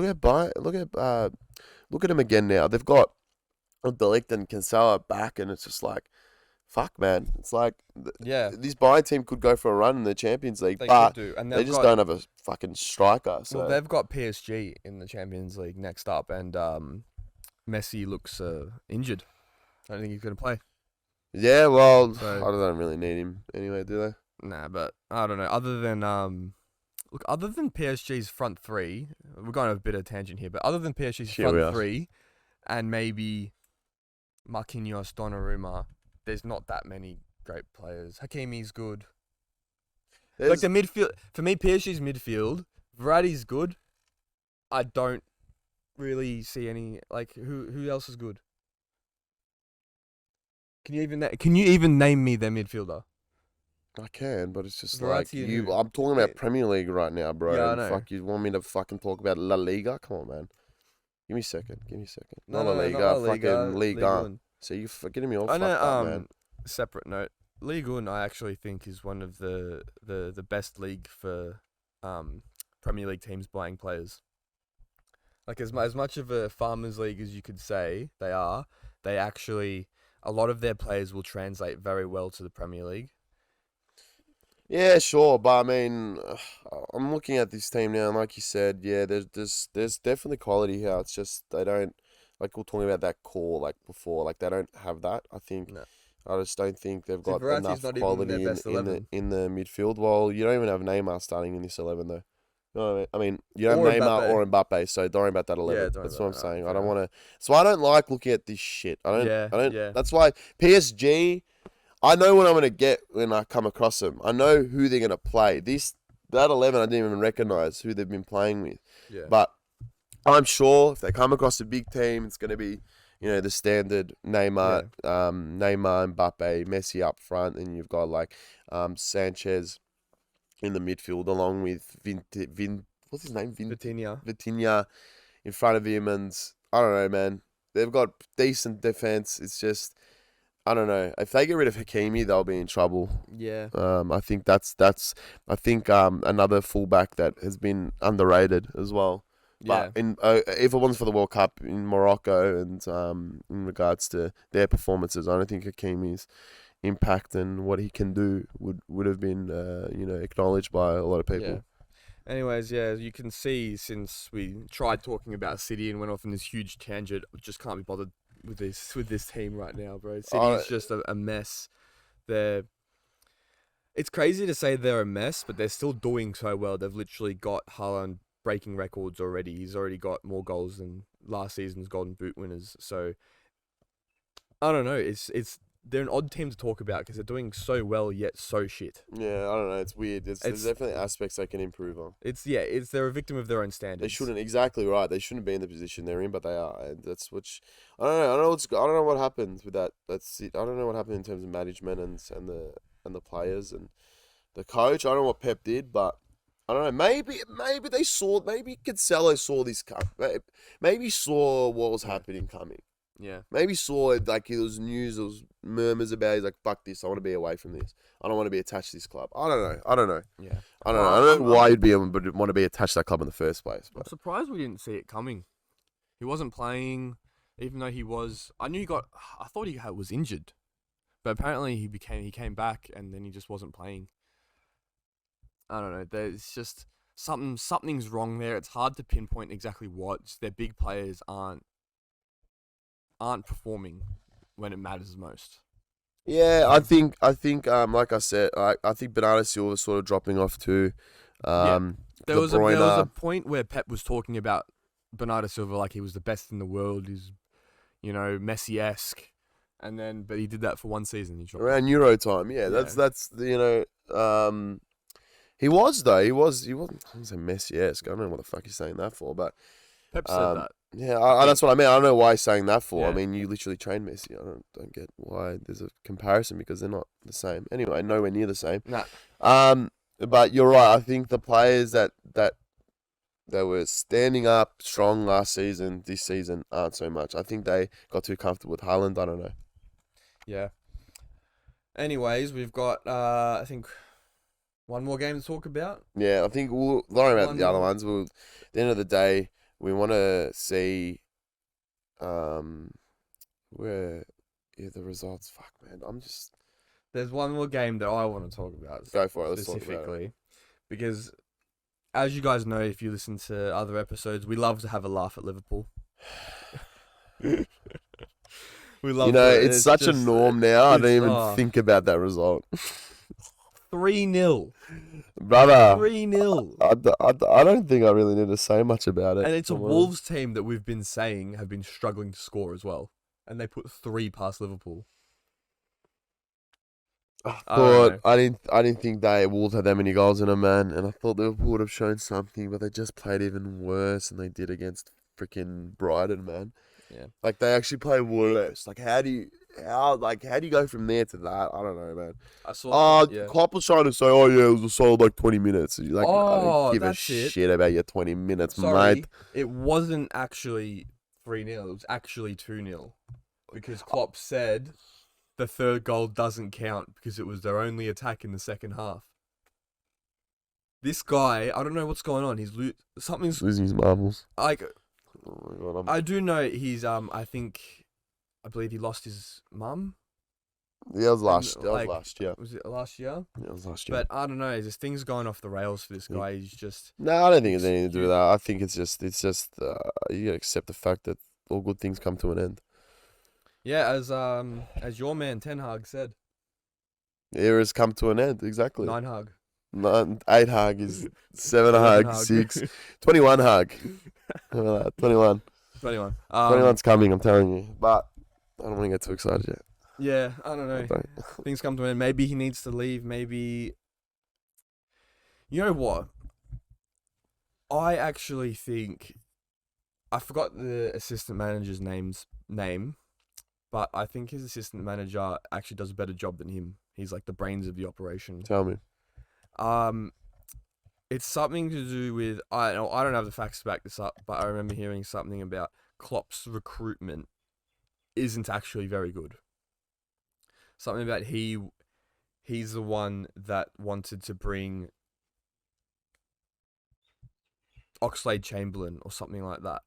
S2: him again now. They've got De Ligt and Cancelo back, and it's just like, fuck, man. It's like, this Bayern team could go for a run in the Champions League, but they just don't have a fucking striker. So.
S1: Well, they've got PSG in the Champions League next up, and Messi looks injured. I don't think he's going to play.
S2: Yeah, well, I don't really need him anyway, do they?
S1: Nah, but I don't know. Other than PSG's front three, we're going on a bit of a tangent here, but other than PSG's front three, and maybe Marquinhos, Donnarumma, there's not that many great players. Hakimi's good. Like the midfield, for me, PSG's midfield, Verratti's good. I don't really see any, like, who else is good? Can you even name me their midfielder?
S2: I can, but it's just
S1: Verratti
S2: like I'm talking about Premier League right now, bro.
S1: Yeah, I know.
S2: Fuck, you want me to fucking talk about La Liga? Come on, man. Give me a second.
S1: No,
S2: not La Liga,
S1: not La Liga,
S2: fucking Ligue 1. So you're getting me all fucked up, man.
S1: Separate note. Ligue 1, I actually think, is one of the best league for Premier League teams buying players. Like, as much of a farmers league as you could say they are, they actually, a lot of their players will translate very well to the Premier League.
S2: Yeah, sure, but I mean, I'm looking at this team now, and like you said, yeah, there's definitely quality here. It's just they don't, like, we're talking about that core like before, like they don't have that. I think I just don't think they've got enough quality in the midfield. Well, you don't even have Neymar starting in this 11 though. You know what I mean? I mean, you don't have Neymar or Mbappe, so don't worry about that 11.
S1: Yeah,
S2: that's what I'm saying. I don't want to. So I don't like looking at this shit. I don't. That's why PSG. I know what I'm going to get when I come across them. I know who they're going to play. That 11, I didn't even recognize who they've been playing with.
S1: Yeah.
S2: But I'm sure if they come across a big team, it's going to be, you know, the standard Neymar, Mbappe, Messi up front, and you've got like Sanchez in the midfield, along with what's his name? Vitinha in front of him, and I don't know, man. They've got decent defense. It's just, I don't know. If they get rid of Hakimi, they'll be in trouble.
S1: Yeah.
S2: I think that's another fullback that has been underrated as well.
S1: Yeah.
S2: But if it wasn't for the World Cup in Morocco and in regards to their performances, I don't think Hakimi's impact and what he can do would have been acknowledged by a lot of people.
S1: Yeah. Anyways, yeah, as you can see, since we tried talking about City and went off in this huge tangent, I just can't be bothered with this team right now, bro. City's just a mess. It's crazy to say they're a mess, but they're still doing so well. They've literally got Haaland breaking records already. He's already got more goals than last season's Golden Boot winners. So I don't know. They're an odd team to talk about because they're doing so well yet so shit.
S2: Yeah, I don't know. It's weird. There's definitely aspects they can improve on.
S1: They're a victim of their own standards.
S2: They shouldn't. Exactly right. They shouldn't be in the position they're in, but they are. And that's which I don't know. I don't know what happened with that. That's it. I don't know what happened in terms of management and the players and the coach. I don't know what Pep did, but I don't know. Maybe Cancelo saw this coming. Maybe saw what was happening coming.
S1: Yeah.
S2: Maybe saw it, like there was news, there was murmurs about it. He's like, fuck this, I want to be away from this. I don't want to be attached to this club. I don't know.
S1: Yeah.
S2: I don't know why you'd want to be attached to that club in the first place. But
S1: I'm surprised we didn't see it coming. He wasn't playing, even though he was. I thought he was injured, but apparently he came back and then he just wasn't playing. I don't know. There's just something's wrong there. It's hard to pinpoint exactly what. Just their big players aren't performing when it matters most.
S2: Yeah, I think like I said, I think Bernardo Silva's sort of dropping off too.
S1: There
S2: De
S1: was a
S2: Bruyne.
S1: point where Pep was talking about Bernardo Silva like he was the best in the world. He's, Messi-esque. And then, but he did that for one season. He dropped off.
S2: Around Euro time, yeah.
S1: Yeah.
S2: That's he was though. He wasn't. I don't say Messi-esque. I don't know what the fuck he's saying that for, but
S1: Pep said that.
S2: yeah, that's what I mean. I don't know why he's saying that for.
S1: Yeah.
S2: I mean, you literally train Messi. I don't get why there's a comparison because they're not the same. Anyway, nowhere near the same.
S1: Nah.
S2: But you're right. I think the players that were standing up strong last season, this season aren't so much. I think they got too comfortable with Haaland. I don't know.
S1: Yeah. Anyways, we've got, I think, one more game to talk about.
S2: Yeah, I think we'll worry about
S1: One
S2: the other
S1: more.
S2: ones. At the end of the day, we want to see where the results. Fuck, man.
S1: There's one more game that I want to talk about.
S2: Go for it. Let's talk about it.
S1: Specifically, because as you guys know, if you listen to other episodes, we love to have a laugh at Liverpool. We love
S2: it's such a norm now. I don't even think about that result.
S1: 3-0.
S2: Brother.
S1: 3-0.
S2: I don't think I really need to say much about it.
S1: And it's a Wolves team that we've been saying have been struggling to score as well. And they put 3 past Liverpool.
S2: I didn't think Wolves had that many goals in them, man. And I thought Liverpool would have shown something, but they just played even worse than they did against freaking Brighton, man.
S1: Yeah.
S2: Like they actually play worse. Like how do you go from there to that? I don't know, man.
S1: I saw.
S2: Klopp was trying to say, "Oh yeah, it was a solid 20 minutes." Like, I don't give a shit about your 20 minutes, mate.
S1: It wasn't actually 3-0. It was actually 2-0 because Klopp said the third goal doesn't count because it was their only attack in the second half. This guy, I don't know what's going on. Something's
S2: losing his marbles.
S1: Like,
S2: oh my God,
S1: I do know he's I believe he lost his mum.
S2: Yeah, it was last year.
S1: Was it last year?
S2: Yeah, it was last year.
S1: But I don't know. There's things going off the rails for this guy. He's just.
S2: No, I don't think it's anything to do with that. I think it's just you gotta accept the fact that all good things come to an end.
S1: Yeah, as your man Ten Hag said.
S2: Eras come to an end, exactly.
S1: 9 Hag.
S2: 8 Hag is 7 Hag, 6. 21 Hag. 21.
S1: 21.
S2: 21's coming, I'm telling you. But I don't want to get too excited yet.
S1: Yeah, I don't know. Things come to an end. Maybe he needs to leave. Maybe. You know what? I actually think. I forgot the assistant manager's name, but I think his assistant manager actually does a better job than him. He's like the brains of the operation.
S2: Tell me.
S1: It's something to do with I don't have the facts to back this up, but I remember hearing something about Klopp's recruitment isn't actually very good. Something about he's the one that wanted to bring Oxlade-Chamberlain or something like that.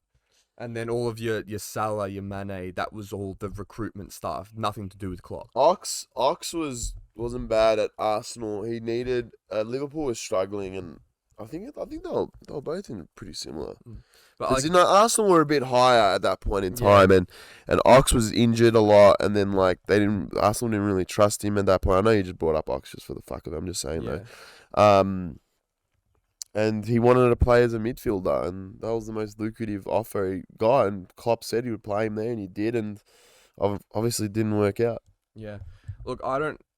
S1: And then all of your Salah, your Mane, that was all the recruitment stuff. Nothing to do with Klopp.
S2: Ox wasn't bad at Arsenal. He needed Liverpool was struggling, and I think they were both in pretty similar. Because Arsenal were a bit higher at that point in time, and Ox was injured a lot, and then Arsenal didn't really trust him at that point. I know you just brought up Ox just for the fuck of it. I'm just saying though. And he wanted to play as a midfielder, and that was the most lucrative offer he got. And Klopp said he would play him there, and he did, and obviously didn't work out.
S1: Yeah, look,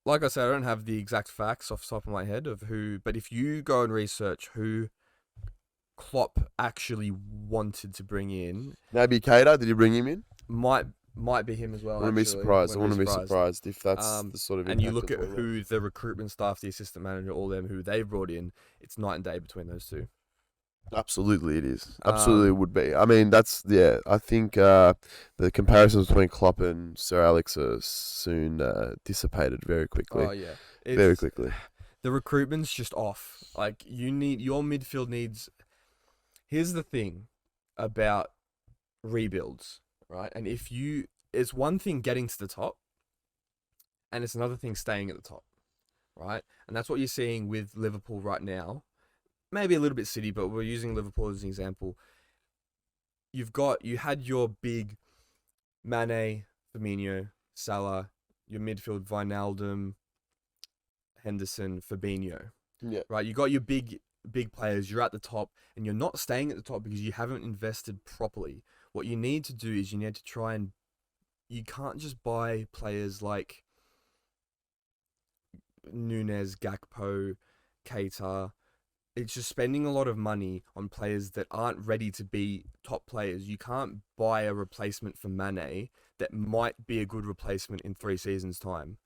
S1: like I said, I don't have the exact facts off the top of my head of who, but if you go and research who Klopp actually wanted to bring in,
S2: Naby Keita, did you bring him in?
S1: Might be him as well.
S2: I wouldn't be surprised. I wouldn't be surprised if that's the sort of.
S1: And you look at who the recruitment staff, the assistant manager, all them who they've brought in. It's night and day between those two.
S2: Absolutely, it is. Absolutely, it would be. I mean, I think the comparisons between Klopp and Sir Alex are soon dissipated very quickly.
S1: Oh yeah,
S2: very quickly.
S1: The recruitment's just off. Like your midfield needs. Here's the thing about rebuilds. Right, and it's one thing getting to the top, and it's another thing staying at the top, right? And that's what you're seeing with Liverpool right now. Maybe a little bit City, but we're using Liverpool as an example. You had your big Mane, Firmino, Salah, your midfield Wijnaldum, Henderson, Fabinho.
S2: Yeah.
S1: Right, you got your big big players, you're at the top, and you're not staying at the top because you haven't invested properly. What you need to do is you need to try and you can't just buy players like Nunes, Gakpo, Keita. It's just spending a lot of money on players that aren't ready to be top players. You can't buy a replacement for Mane that might be a good replacement in 3 seasons' time.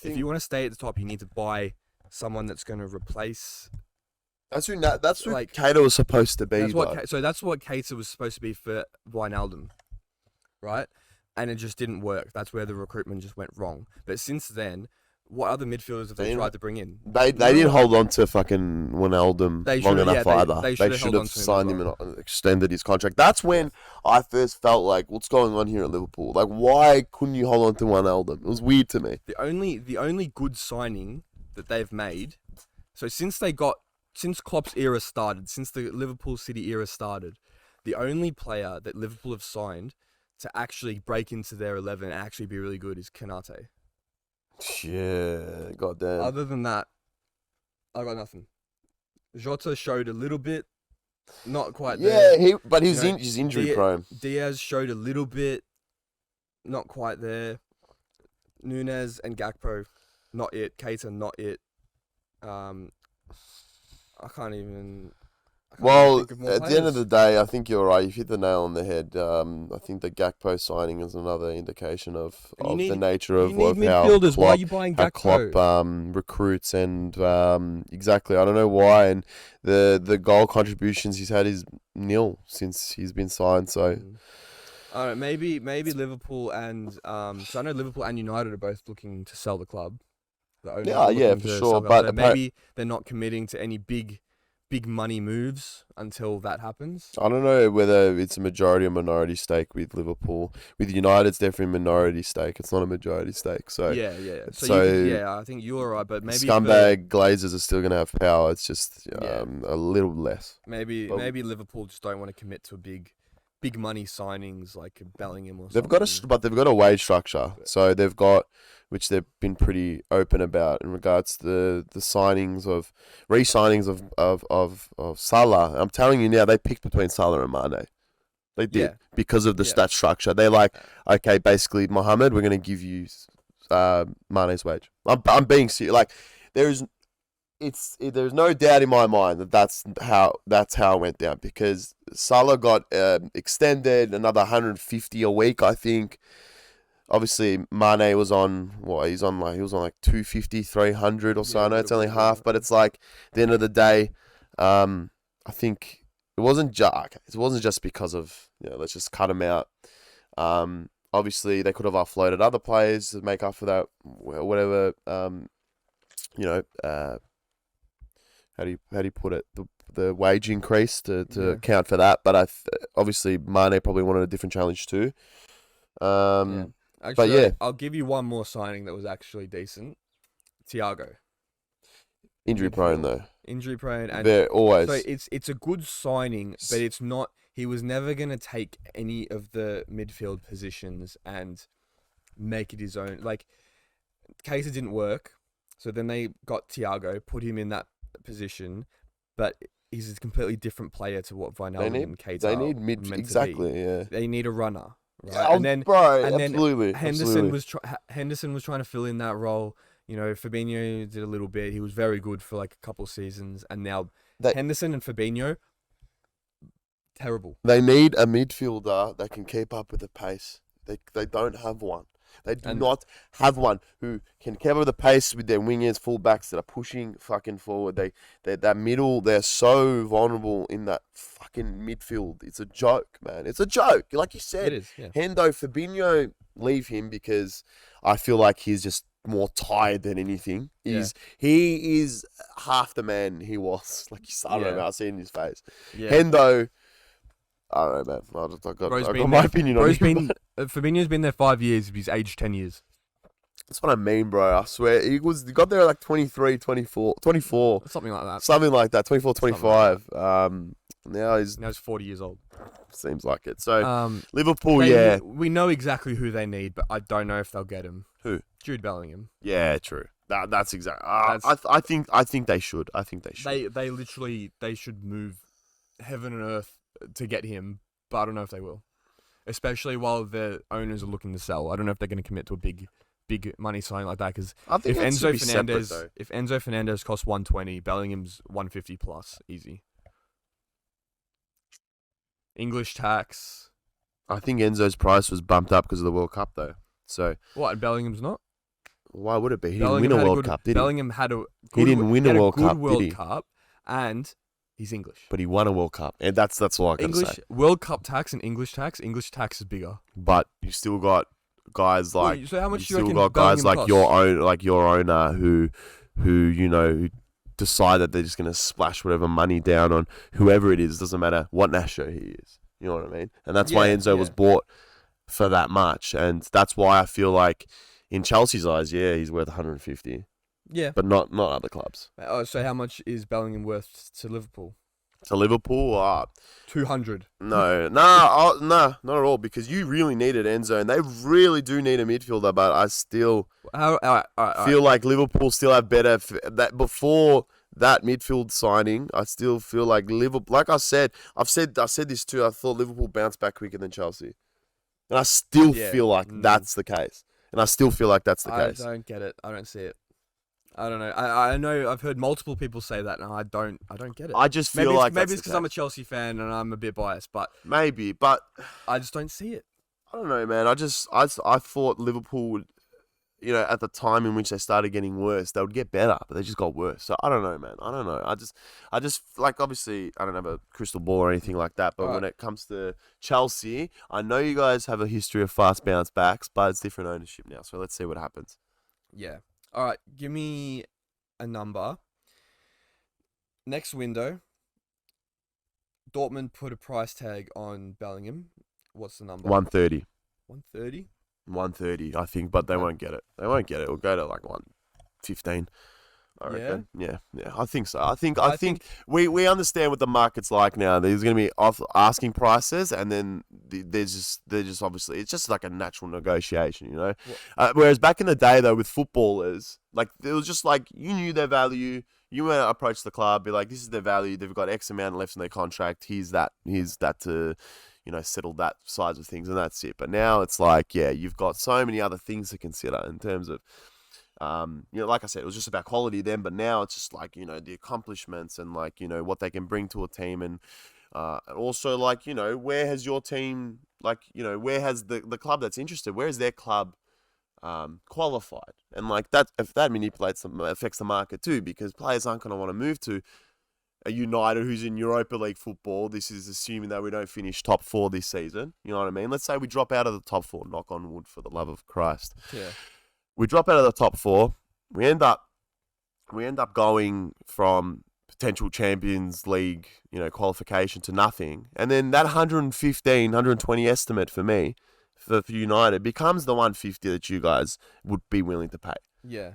S1: If you want to stay at the top, you need to buy someone that's going to replace.
S2: That's who Keita was supposed to be.
S1: That's what Keita was supposed to be for Wijnaldum, right? And it just didn't work. That's where the recruitment just went wrong. But since then, what other midfielders have they tried to bring in?
S2: They didn't hold on to fucking Wijnaldum long enough either. They should have signed him and extended his contract. That's when I first felt like, what's going on here at Liverpool? Like, why couldn't you hold on to Wijnaldum? It was weird to me.
S1: The only good signing that they've made, so since Klopp's era started, since the Liverpool City era started, the only player that Liverpool have signed to actually break into their 11 and actually be really good is Konate.
S2: Yeah, goddamn.
S1: Other than that, I got nothing. Jota showed a little bit, not quite there.
S2: Yeah, he's injury prone.
S1: Diaz showed a little bit, not quite there. Nunes and Gakpo, not it. Keita, not it. I can't even.
S2: Well, at the end of the day, I think you're right. You hit the nail on the head. I think the Gakpo signing is another indication of the nature of how
S1: midfielders. Why are you buying Gakpo?
S2: Klopp recruits and exactly. I don't know why. And the goal contributions he's had is nil since he's been signed. So,
S1: I don't know, maybe Liverpool and so I know Liverpool and United are both looking to sell the club.
S2: Yeah, for sure. But
S1: so maybe they're not committing to any big money moves until that happens.
S2: I don't know whether it's a majority or minority stake with Liverpool. With United, it's definitely a minority stake. It's not a majority stake. So
S1: yeah. So I think you're right, but maybe
S2: scumbag Glazers are still going to have power. It's just a little less.
S1: Maybe Liverpool just don't want to commit to a big money signings like Bellingham or
S2: something.
S1: But
S2: they've got a wage structure. So they've got, which they've been pretty open about in regards to the re-signings of Salah. I'm telling you now, they picked between Salah and Mane. They did because of the stat structure. They're like, okay, basically, Mohamed, we're going to give you Mane's wage. I'm being serious. Like, there's no doubt in my mind that that's how it went down, because Salah got extended another 150 a week, I think. Obviously, Mane was on he was on like 250, 300 or so. I know it's only half, but it's like at the end of the day, I think it wasn't just because of let's just cut him out. Obviously, they could have offloaded other players to make up for that, whatever. How do you put it? The wage increase to account for that, but obviously Mane probably wanted a different challenge too.
S1: Actually, I'll give you one more signing that was actually decent. Thiago.
S2: Injury prone though.
S1: Injury prone, and
S2: they're always.
S1: So it's a good signing, but it's not. He was never gonna take any of the midfield positions and make it his own. Like, Keita didn't work, so then they got Thiago, put him in that position, but he's a completely different player to what Wijnaldum and Keita.
S2: They need mid exactly. Yeah.
S1: They need a runner. Right?
S2: Absolutely.
S1: Henderson was trying to fill in that role. Fabinho did a little bit. He was very good for like a couple seasons, and now Henderson and Fabinho, terrible.
S2: They need a midfielder that can keep up with the pace. They don't have one. They do not have one who can keep up with the pace with their wingers, fullbacks that are pushing fucking forward. That middle, they're so vulnerable in that fucking midfield. It's a joke, man. It's a joke. Like you said,
S1: it is, yeah.
S2: Hendo, Fabinho, leave him because I feel like he's just more tired than anything. He is half the man he was. Like I don't know, I see it in his face. Yeah. Hendo, I don't know, man. I got my opinion on him.
S1: Fabinho's been there 5 years. He's aged 10 years.
S2: That's what I mean, bro. I swear. He got there at like 23, 24.
S1: Something like that.
S2: 24, 25. Now he's
S1: 40 years old.
S2: Seems like it. So, Liverpool,
S1: we know exactly who they need, but I don't know if they'll get him.
S2: Who?
S1: Jude Bellingham.
S2: Yeah, true. That's exactly.
S1: That's
S2: I think they should. I think they should.
S1: they literally they should move heaven and earth to get him, but I don't know if they will. Especially while the owners are looking to sell. I don't know if they're going to commit to a big money signing like that, because
S2: I think
S1: if
S2: that should
S1: Enzo
S2: be separate,
S1: Fernandez
S2: though.
S1: if Enzo Fernandez costs 120, Bellingham's 150 plus, easy. English tax.
S2: I think Enzo's price was bumped up because of the World Cup, though. So
S1: What? And Bellingham's not.
S2: why would it be? He didn't
S1: Bellingham
S2: win a
S1: had
S2: World Cup, did he?
S1: Bellingham had a good,
S2: He didn't win
S1: he
S2: a
S1: had
S2: World
S1: good
S2: Cup,
S1: World
S2: did he?
S1: Cup, and he's English.
S2: But he won a World Cup, and that's all I can
S1: English
S2: say.
S1: World Cup tax and English tax. English tax is bigger.
S2: But you still got guys like
S1: Well, so how much
S2: you
S1: do you
S2: still
S1: reckon
S2: got guys
S1: Bellingham
S2: like
S1: costs?
S2: your owner who who decide that they're just gonna splash whatever money down on whoever it is. Doesn't matter what national he is. You know what I mean? And that's why
S1: Yeah,
S2: Enzo was
S1: yeah.
S2: bought for that much, and that's why I feel like in Chelsea's eyes, yeah, he's worth 150,
S1: Yeah.
S2: but not other clubs.
S1: Oh, so how much is Bellingham worth to Liverpool?
S2: To Liverpool,
S1: 200.
S2: no, not at all. Because you really needed Enzo, and they really do need a midfielder. But I still
S1: How? All right.
S2: feel like Liverpool still have better that before that midfield signing. I still feel like Liverpool. Like I said this too. I thought Liverpool bounced back quicker than Chelsea, and I still
S1: Yeah,
S2: feel like that's the case. And I still feel like that's the
S1: I
S2: case.
S1: don't get it. I don't see it. I don't know. I know I've heard multiple people say that, and I don't get it.
S2: I just feel
S1: Maybe
S2: like
S1: maybe
S2: that's
S1: it's
S2: the
S1: because I'm a
S2: case.
S1: Chelsea fan and I'm a bit biased, but
S2: Maybe, but
S1: I just don't see it.
S2: I don't know, man. I thought Liverpool would, at the time in which they started getting worse, they would get better, but they just got worse. So I don't know, man. I don't know. I just like, obviously I don't have a crystal ball or anything like that, but
S1: Alright.
S2: when it comes to Chelsea, I know you guys have a history of fast bounce backs, but it's different ownership now. So let's see what happens.
S1: Yeah. All right. Give me a number. Next window. Dortmund put a price tag on Bellingham. What's the number?
S2: 130.
S1: 130.
S2: 130, I think, but they
S1: Okay.
S2: won't get it. They won't get it. It'll go to like 115. I
S1: Yeah?
S2: reckon. Yeah. I think so. I think we understand what the market's like now. There's going to be asking prices, and then they're just obviously it's just like a natural negotiation, Whereas back in the day, though, with footballers, like it was just like you knew their value. You went to approach the club, be like, this is their value. They've got X amount left in their contract. Here's that to settle that size of things, and that's it. But now it's like, yeah, you've got so many other things to consider in terms of. Like I said, it was just about quality then, but now it's just like, the accomplishments and like, what they can bring to a team, and also like, where has your team, like, where has the club that's interested, where is their club qualified? And like that, if that affects the market too, because players aren't going to want to move to a United who's in Europa League football. This is assuming that we don't finish top 4 this season. You know what I mean? Let's say we drop out of the top 4, knock on wood for the love of Christ.
S1: Yeah.
S2: We drop out of the top 4. We end up going from potential Champions League, qualification to nothing. And then that 115, 120 estimate for me, for United, becomes the 150 that you guys would be willing to pay.
S1: Yeah.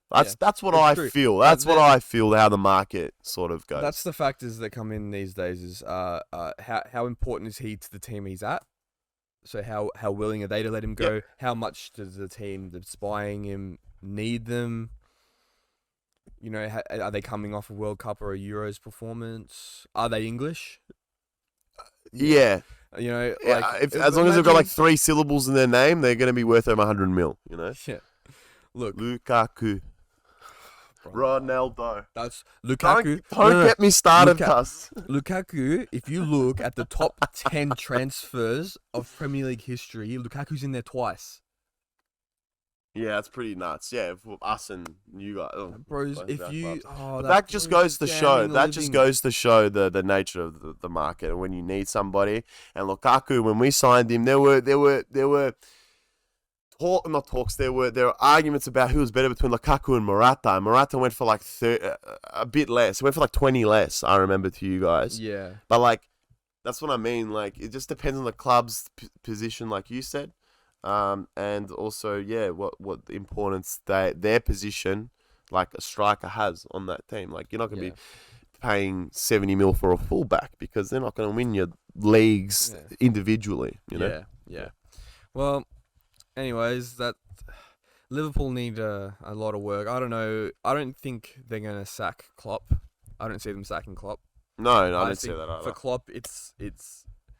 S2: That's what
S1: It's
S2: I
S1: true.
S2: feel. That's what I feel how the market sort of goes.
S1: That's the factors that come in these days is how important is he to the team he's at? So how willing are they to let him go?
S2: Yep.
S1: How much does the team that's buying him need them? Are they coming off a World Cup or a Euros performance? Are they English?
S2: Yeah.
S1: Like
S2: As long as they've got like 3 syllables in their name, they're going to be worth over 100 mil,
S1: Yeah. Look,
S2: Lukaku.
S1: bro,
S2: Ronaldo.
S1: that's Lukaku.
S2: Don't get me started, cuss.
S1: Lukaku, if you look at the top 10 transfers of Premier League history, Lukaku's in there twice.
S2: Yeah, that's pretty nuts. Yeah, for us and you guys.
S1: Bros,
S2: both
S1: if
S2: our
S1: you...
S2: clubs.
S1: Oh,
S2: That just goes to show.
S1: outstanding
S2: That just
S1: living.
S2: goes to show the nature of the market and when you need somebody. And Lukaku, when we signed him, there were not talks. There were arguments about who was better between Lukaku and Morata. And Morata went for like a bit less. He went for like 20 less. I remember to you guys.
S1: Yeah.
S2: But like, that's what I mean. Like, it just depends on the club's position, like you said. And also, yeah, what the importance their position, like a striker, has on that team. Like, you're not going to be paying 70 mil for a fullback because they're not going to win your leagues individually.
S1: Yeah. Well, anyways, Liverpool need a lot of work. I don't know. I don't think they're going to sack Klopp. I don't see them sacking Klopp.
S2: No, I
S1: I
S2: don't see
S1: think
S2: that
S1: for
S2: either.
S1: Klopp, it's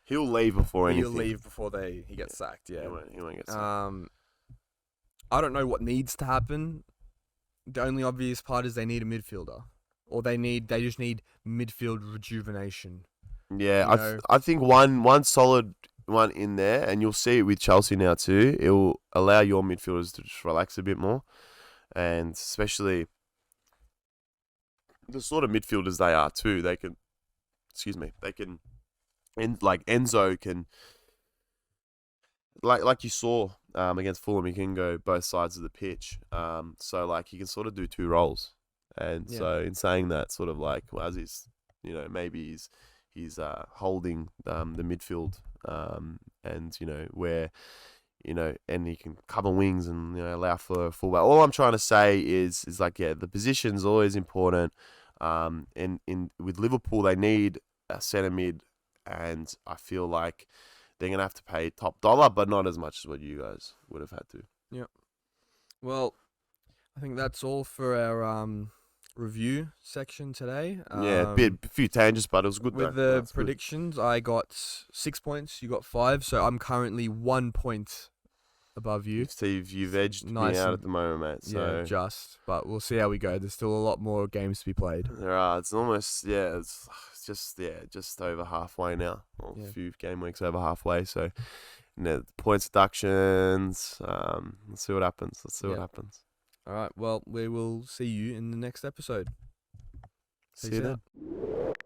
S2: He'll leave before
S1: he'll
S2: anything.
S1: leave before he gets sacked.
S2: He
S1: Yeah.
S2: won't get sacked.
S1: I don't know what needs to happen. The only obvious part is they need a midfielder, or they just need midfield rejuvenation.
S2: Yeah,
S1: You know?
S2: I think one solid one in there, and you'll see it with Chelsea now too. It will allow your midfielders to just relax a bit more, and especially the sort of midfielders they are too. They can, like Enzo can, like you saw against Fulham, he can go both sides of the pitch. So like he can sort of do two roles, and
S1: Yeah.
S2: so in saying that, sort of like as he's, maybe he's holding the midfield, and where. And he can cover wings and allow for a fullback. All I'm trying to say is like, yeah, the position's always important. And with Liverpool, they need a centre mid, and I feel like they're gonna have to pay top dollar, but not as much as what you guys would have had to.
S1: Yeah. Well, I think that's all for our review section today.
S2: Yeah, a few tangents, but it was good.
S1: With
S2: though.
S1: the predictions, I got 6 points. You got 5, so I'm currently 1 point above you.
S2: Steve, you've edged
S1: Nice
S2: me out
S1: and-
S2: at the moment, mate. So
S1: Yeah, but we'll see how we go. There's still a lot more games to be played.
S2: there are. It's almost it's just over halfway now. Well,
S1: Yeah.
S2: a few game weeks over halfway. So, points deductions. Let's see what happens. What happens.
S1: All right. Well, we will see you in the next episode.
S2: See you
S1: Peace
S2: then.
S1: out.